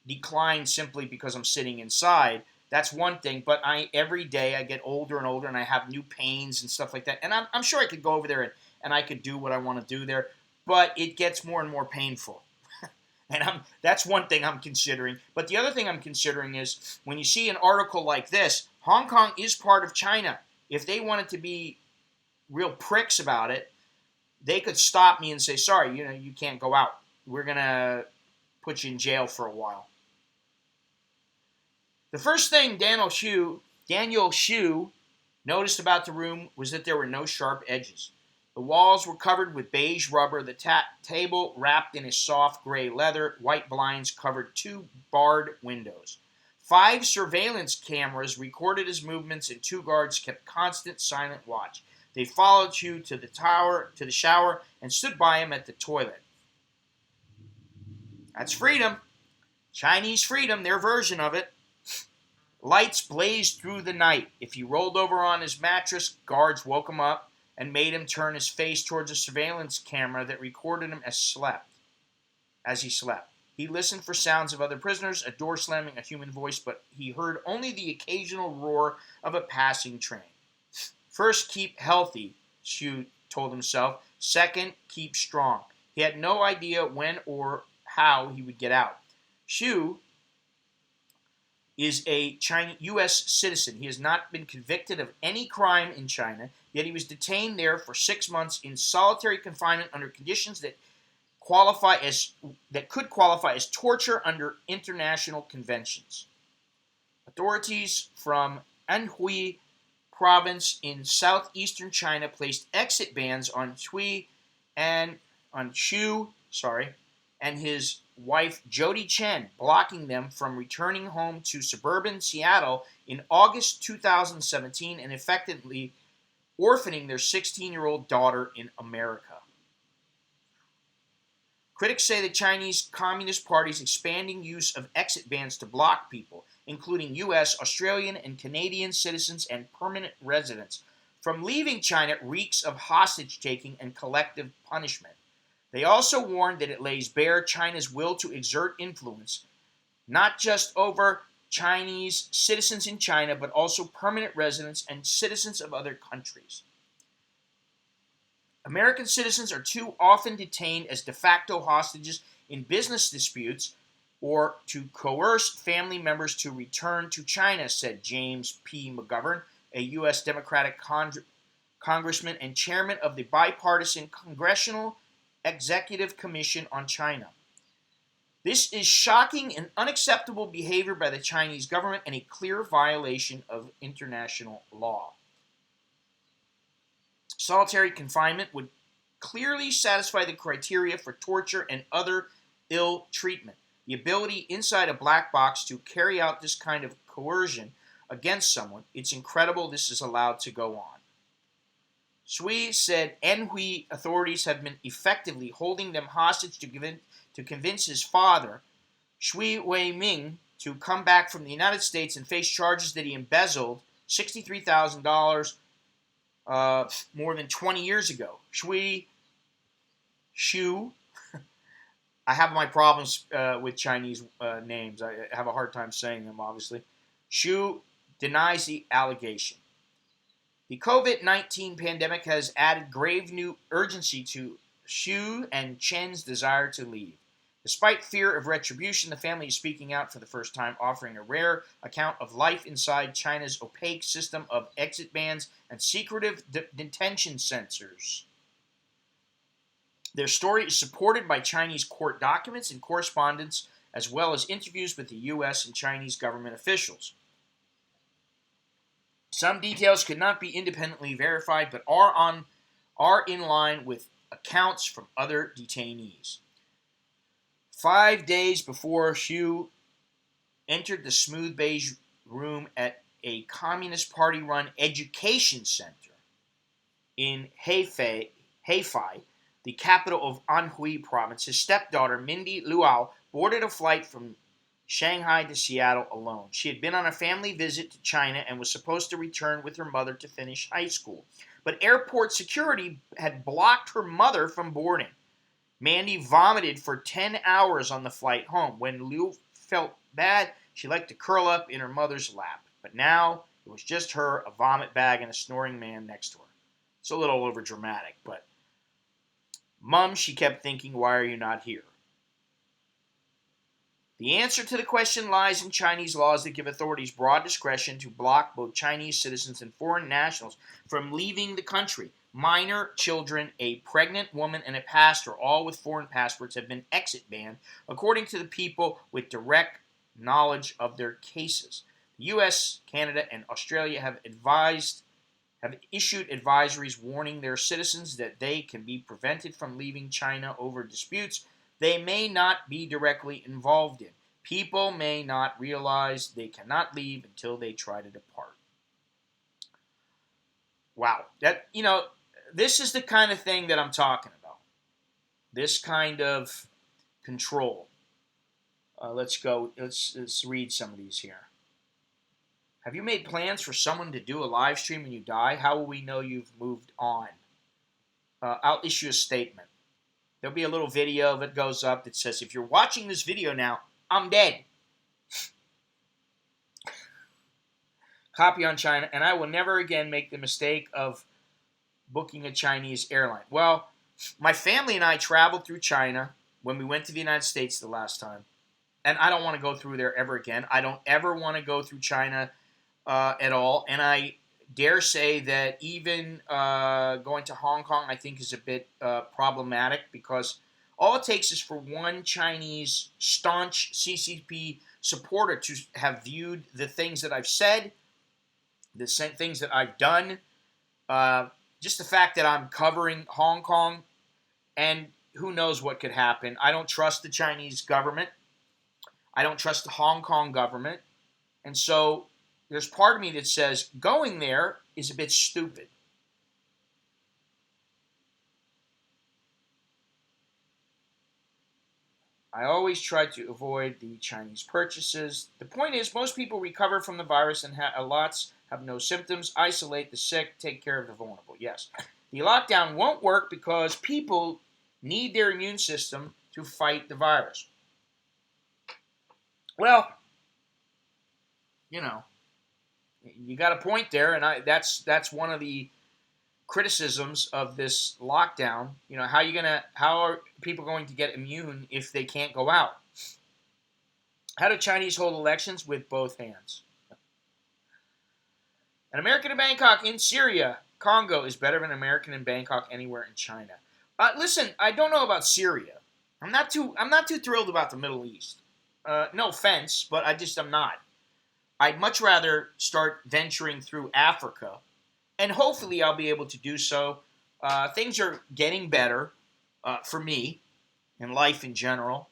declined simply because I'm sitting inside. That's one thing, but every day I get older and older, and I have new pains and stuff like that. And I'm sure I could go over there and I could do what I want to do there, but it gets more and more painful. And that's one thing I'm considering. But the other thing I'm considering is when you see an article like this, Hong Kong is part of China. If they wanted to be real pricks about it, they could stop me and say, sorry, you can't go out. We're going to put you in jail for a while. The first thing Daniel Xu noticed about the room was that there were no sharp edges. The walls were covered with beige rubber, the table wrapped in a soft gray leather, white blinds covered 2 barred windows. 5 surveillance cameras recorded his movements, and 2 guards kept constant silent watch. They followed Xu to the shower, and stood by him at the toilet. That's freedom. Chinese freedom, their version of it. Lights blazed through the night. If he rolled over on his mattress, guards woke him up and made him turn his face towards a surveillance camera that recorded him as he slept. He listened for sounds of other prisoners, a door slamming, a human voice, but he heard only the occasional roar of a passing train. First, keep healthy, Xu told himself. Second, keep strong. He had no idea when or how he would get out. Xu is a U.S. citizen. He has not been convicted of any crime in China, yet he was detained there for 6 months in solitary confinement under conditions that could qualify as torture under international conventions. Authorities from Anhui province in southeastern China placed exit bans on Xu and his wife Jody Chen, blocking them from returning home to suburban Seattle in August 2017 and effectively orphaning their 16-year-old daughter in America. Critics say the Chinese Communist Party's expanding use of exit bans to block people, including U.S., Australian, and Canadian citizens and permanent residents, from leaving China reeks of hostage-taking and collective punishment. They also warned that it lays bare China's will to exert influence, not just over Chinese citizens in China, but also permanent residents and citizens of other countries. American citizens are too often detained as de facto hostages in business disputes or to coerce family members to return to China, said James P. McGovern, a U.S. Democratic congressman and chairman of the bipartisan Congressional Executive Commission on China. This is shocking and unacceptable behavior by the Chinese government and a clear violation of international law. Solitary confinement would clearly satisfy the criteria for torture and other ill treatment. The ability inside a black box to carry out this kind of coercion against someone, it's incredible this is allowed to go on. Sui said Anhui authorities have been effectively holding them hostage to convince his father, Shui Wei-ming, to come back from the United States and face charges that he embezzled $63,000 more than 20 years ago. Shu, I have my problems with Chinese names. I have a hard time saying them, obviously. Shu denies the allegation. The COVID-19 pandemic has added grave new urgency to Xu and Chen's desire to leave. Despite fear of retribution, the family is speaking out for the first time, offering a rare account of life inside China's opaque system of exit bans and secretive detention centers. Their story is supported by Chinese court documents and correspondence, as well as interviews with the U.S. and Chinese government officials. Some details could not be independently verified, but are in line with accounts from other detainees. 5 days before Xu entered the smooth beige room at a Communist Party-run education center in Hefei, the capital of Anhui province, his stepdaughter, Mindy Luo, boarded a flight from Shanghai to Seattle alone. She had been on a family visit to China and was supposed to return with her mother to finish high school. But airport security had blocked her mother from boarding. Mandy vomited for 10 hours on the flight home. When Liu felt bad, she liked to curl up in her mother's lap. But now it was just her, a vomit bag, and a snoring man next to her. It's a little overdramatic, but Mom, she kept thinking, why are you not here? The answer to the question lies in Chinese laws that give authorities broad discretion to block both Chinese citizens and foreign nationals from leaving the country. Minor children, a pregnant woman, and a pastor, all with foreign passports, have been exit banned, according to the people with direct knowledge of their cases. The U.S., Canada, and Australia have issued advisories warning their citizens that they can be prevented from leaving China over disputes they may not be directly involved in. People may not realize they cannot leave until they try to depart. Wow. This is the kind of thing that I'm talking about. This kind of control. Let's read some of these here. Have you made plans for someone to do a live stream when you die? How will we know you've moved on? I'll issue a statement. There'll be a little video that goes up that says, if you're watching this video now, I'm dead. Copy on China, and I will never again make the mistake of booking a Chinese airline. Well, my family and I traveled through China when we went to the United States the last time, and I don't want to go through there ever again. I don't ever want to go through China at all, and I dare say that even going to Hong Kong, I think, is a bit problematic, because all it takes is for one Chinese staunch CCP supporter to have viewed the things that I've said, the same things that I've done, just the fact that I'm covering Hong Kong, and who knows what could happen. I don't trust the Chinese government. I don't trust the Hong Kong government. And so there's part of me that says going there is a bit stupid. I always try to avoid the Chinese purchases. The point is, most people recover from the virus, and lots have no symptoms. Isolate the sick, take care of the vulnerable. Yes. The lockdown won't work because people need their immune system to fight the virus. Well, you know, you got a point there, and that's one of the criticisms of this lockdown. You know, how are people going to get immune if they can't go out? How do Chinese hold elections? With both hands. An American in Bangkok in Syria, Congo, is better than an American in Bangkok anywhere in China. Listen, I don't know about Syria. I'm not too thrilled about the Middle East. No offense, but I'm not. I'd much rather start venturing through Africa, and hopefully I'll be able to do so. Things are getting better for me and life in general.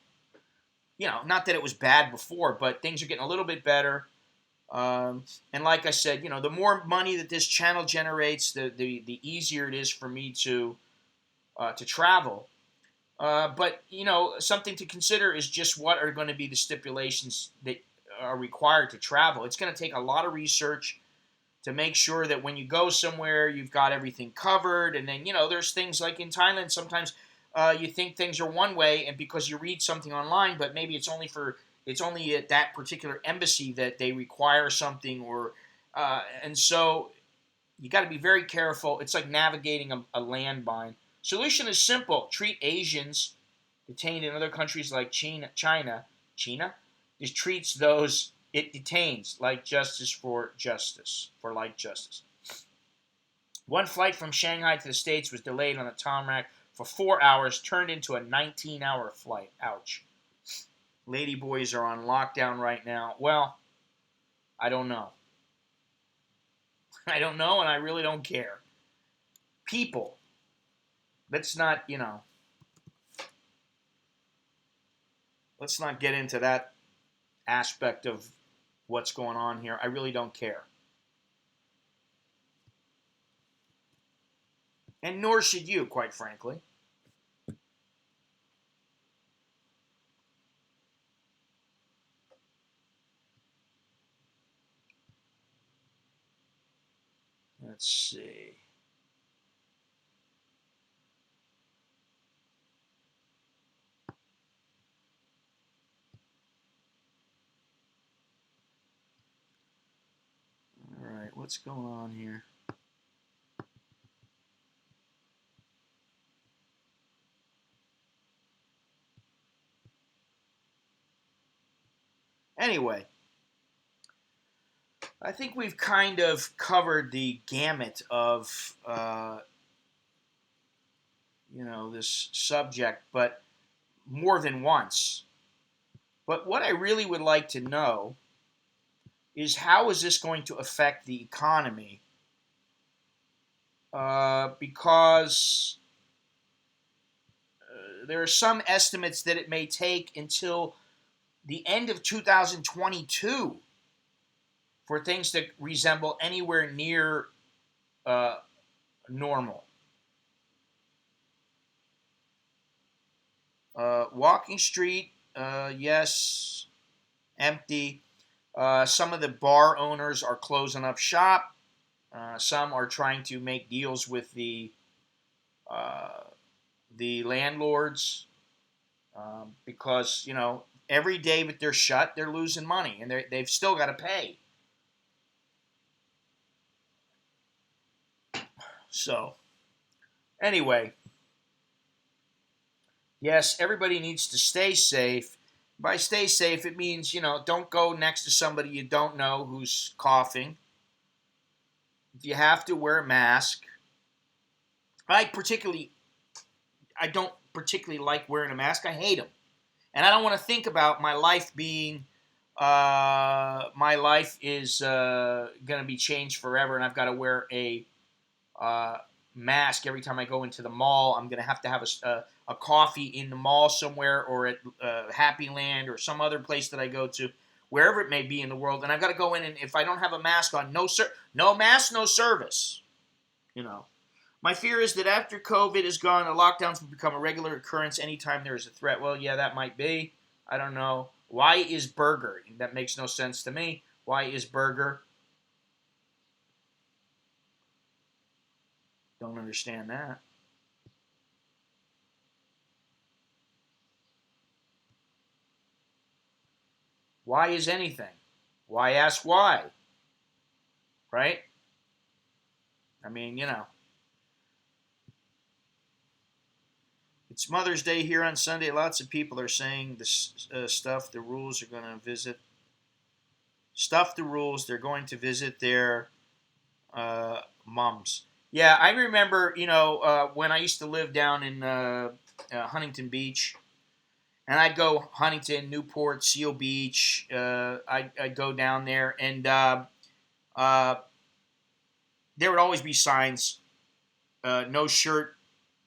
You know, not that it was bad before, but things are getting a little bit better. And like I said, you know, the more money that this channel generates, the easier it is for me to travel. But, you know, something to consider is just what are going to be the stipulations that are required to travel. It's going to take a lot of research to make sure that when you go somewhere, you've got everything covered. And then, you know, there's things like in Thailand, sometimes you think things are one way, and because you read something online, but maybe it's only at that particular embassy that they require something, or and so you got to be very careful. It's like navigating a landmine. Solution is simple: treat Asians detained in other countries like China just treats those it detains like justice, for like justice. One flight from Shanghai to the States was delayed on the tarmac for 4 hours, turned into a 19-hour flight. Ouch. Ladyboys are on lockdown right now. Well, I don't know. I don't know, and I really don't care. People, let's not, let's not get into that aspect of what's going on here. I really don't care. And nor should you, quite frankly. Let's see. All right, what's going on here? Anyway, I think we've kind of covered the gamut of, this subject, but more than once. But what I really would like to know is, how is this going to affect the economy? Because there are some estimates that it may take until the end of 2022 for things to resemble anywhere near normal. Walking Street, yes, empty. Some of the bar owners are closing up shop. Some are trying to make deals with uh, the landlords because every day that they're shut, they're losing money, and they've still got to pay. So anyway, yes, everybody needs to stay safe. By stay safe, it means don't go next to somebody you don't know who's coughing. If you have to, wear a mask. I don't particularly like wearing a mask. I hate them. And I don't want to think about my life being, my life is going to be changed forever, and I've got to wear a uh, mask every time I go into the mall. I'm going to have a coffee in the mall somewhere, or at Happy Land, or some other place that I go to, wherever it may be in the world. And I've got to go in, and if I don't have a mask on, no mask, no service. My fear is that after COVID is gone, the lockdowns will become a regular occurrence anytime there is a threat. Well, yeah, that might be. I don't know. Why is burger? That makes no sense to me. Why is burger? Don't understand that. Why is anything? Why ask why? Right? I mean, It's Mother's Day here on Sunday. Lots of people are saying this stuff. The rules are going to visit. Stuff the rules. They're going to visit their mums. Yeah, I remember, when I used to live down in Huntington Beach, and I'd go Huntington, Newport, Seal Beach. I'd go down there, and uh, there would always be signs: no shirt,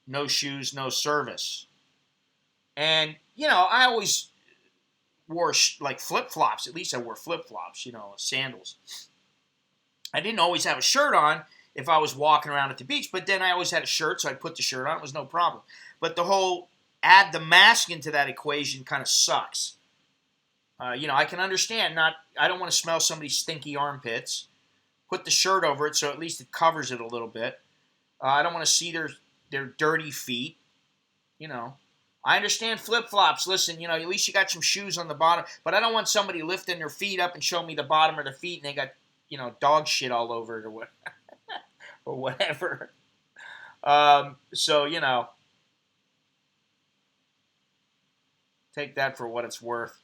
no shoes, no service. And I always wore like flip flops. At least I wore flip flops, sandals. I didn't always have a shirt on if I was walking around at the beach, but then I always had a shirt, so I'd put the shirt on. It was no problem. But the whole add the mask into that equation kind of sucks. I can understand I don't want to smell somebody's stinky armpits. Put the shirt over it so at least it covers it a little bit. I don't want to see their dirty feet. I understand flip-flops. Listen, at least you got some shoes on the bottom. But I don't want somebody lifting their feet up and showing me the bottom of their feet and they got, dog shit all over it or whatever. So, take that for what it's worth.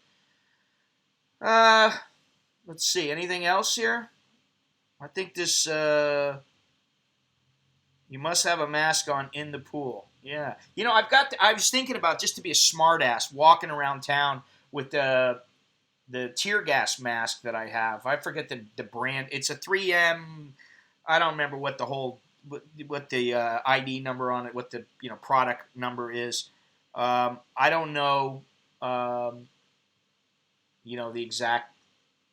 Let's see. Anything else here? I think this, you must have a mask on in the pool. Yeah. I was thinking about, just to be a smartass, walking around town with the tear gas mask that I have. I forget the brand. It's a 3M. I don't remember what the ID number on it, what the product number is. I don't know, the exact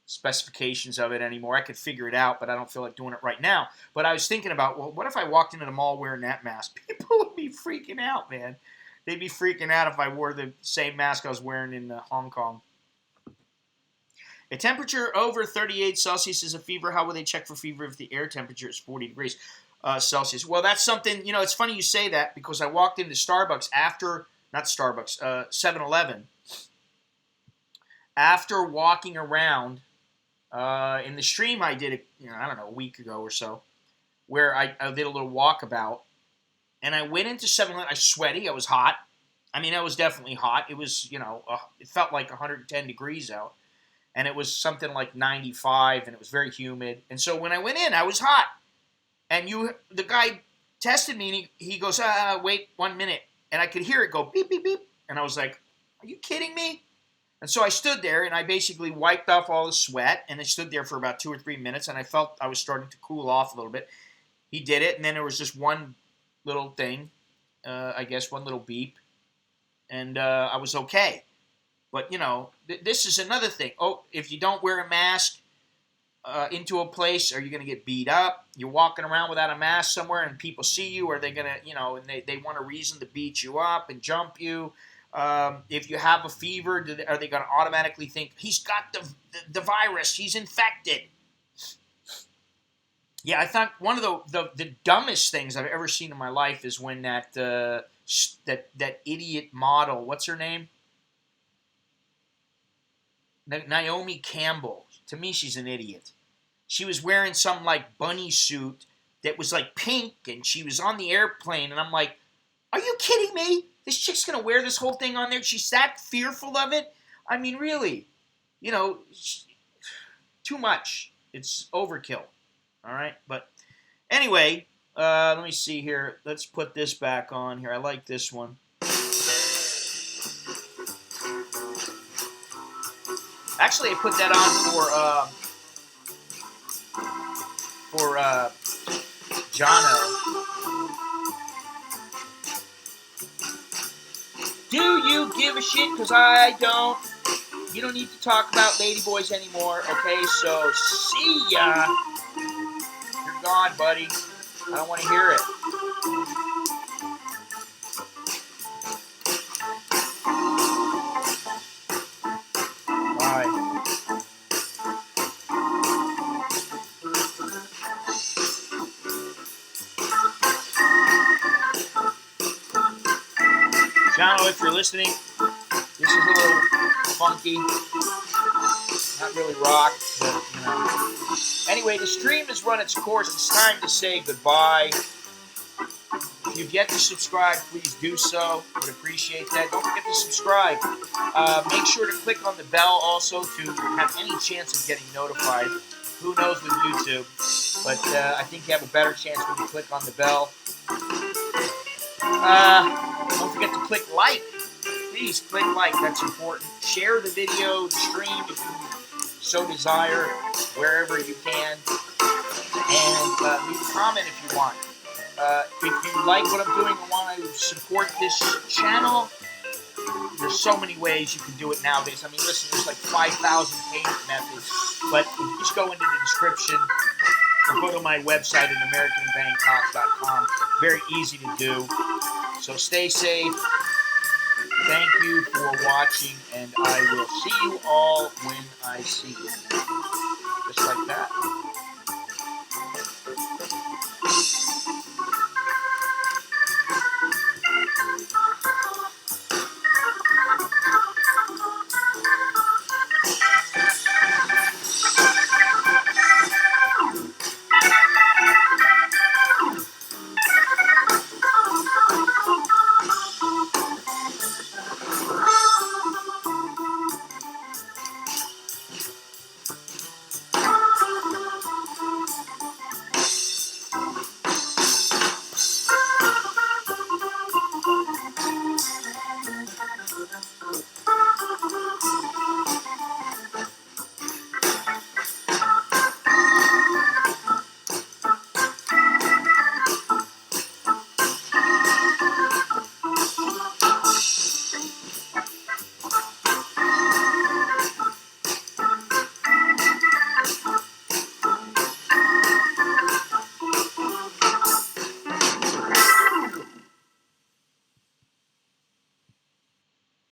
specifications of it anymore. I could figure it out, but I don't feel like doing it right now. But I was thinking about, well, what if I walked into the mall wearing that mask? People would be freaking out, man. They'd be freaking out if I wore the same mask I was wearing in Hong Kong. A temperature over 38 Celsius is a fever. How will they check for fever if the air temperature is 40 degrees Celsius? Well, that's something, it's funny you say that, because I walked into Starbucks not Starbucks, 7-Eleven, after walking around in the stream I did, I don't know, a week ago or so, where I did a little walkabout, and I went into 7-Eleven. I was sweaty. I was hot. I mean, I was definitely hot. It was, it felt like 110 degrees out, and it was something like 95, and it was very humid. And so when I went in, I was hot. And the guy tested me, and he goes, wait 1 minute. And I could hear it go beep, beep, beep. And I was like, are you kidding me? And so I stood there, and I basically wiped off all the sweat, and I stood there for about 2 or 3 minutes, and I felt I was starting to cool off a little bit. He did it, and then there was just one little thing, I guess, one little beep, and I was okay. But, this is another thing. Oh, if you don't wear a mask into a place, are you going to get beat up? You're walking around without a mask somewhere, and people see you. Are they going to, and they want a reason to beat you up and jump you? If you have a fever, are they going to automatically think he's got the virus, he's infected? Yeah, I thought one of the dumbest things I've ever seen in my life is when that idiot model, what's her name? Naomi Campbell. To me, she's an idiot. She was wearing some like bunny suit that was like pink, and she was on the airplane, and I'm like, are you kidding me? This chick's gonna wear this whole thing on there? She's that fearful of it? I mean, really, you know, too much. It's overkill. All right, but anyway, let me see here. Let's put this back on here. I like this one. Actually, I put that on for Jono. Do you give a shit? Because I don't. You don't need to talk about ladyboys anymore, okay? So, see ya. You're gone, buddy. I don't want to hear it. Bye. Jono, if you're listening, this is a little funky. Not really rock, but, you know. Anyway, the stream has run its course. It's time to say goodbye. If you've yet to subscribe, please do so. Would appreciate that. Don't forget to subscribe. Make sure to click on the bell also to have any chance of getting notified. Who knows with YouTube? But I think you have a better chance when you click on the bell. Don't forget to click like. Please click like. That's important. Share the video, the stream, if you so desire, wherever you can. And leave a comment if you want. If you like what I'm doing and want to support this channel, there's so many ways you can do it nowadays. I mean, listen, there's like 5,000 payment methods. But if you just go into the description or go to my website at AmericanBangkok.com, very easy to do. So stay safe. Thank you for watching, and I will see you all when I see you. Just like that.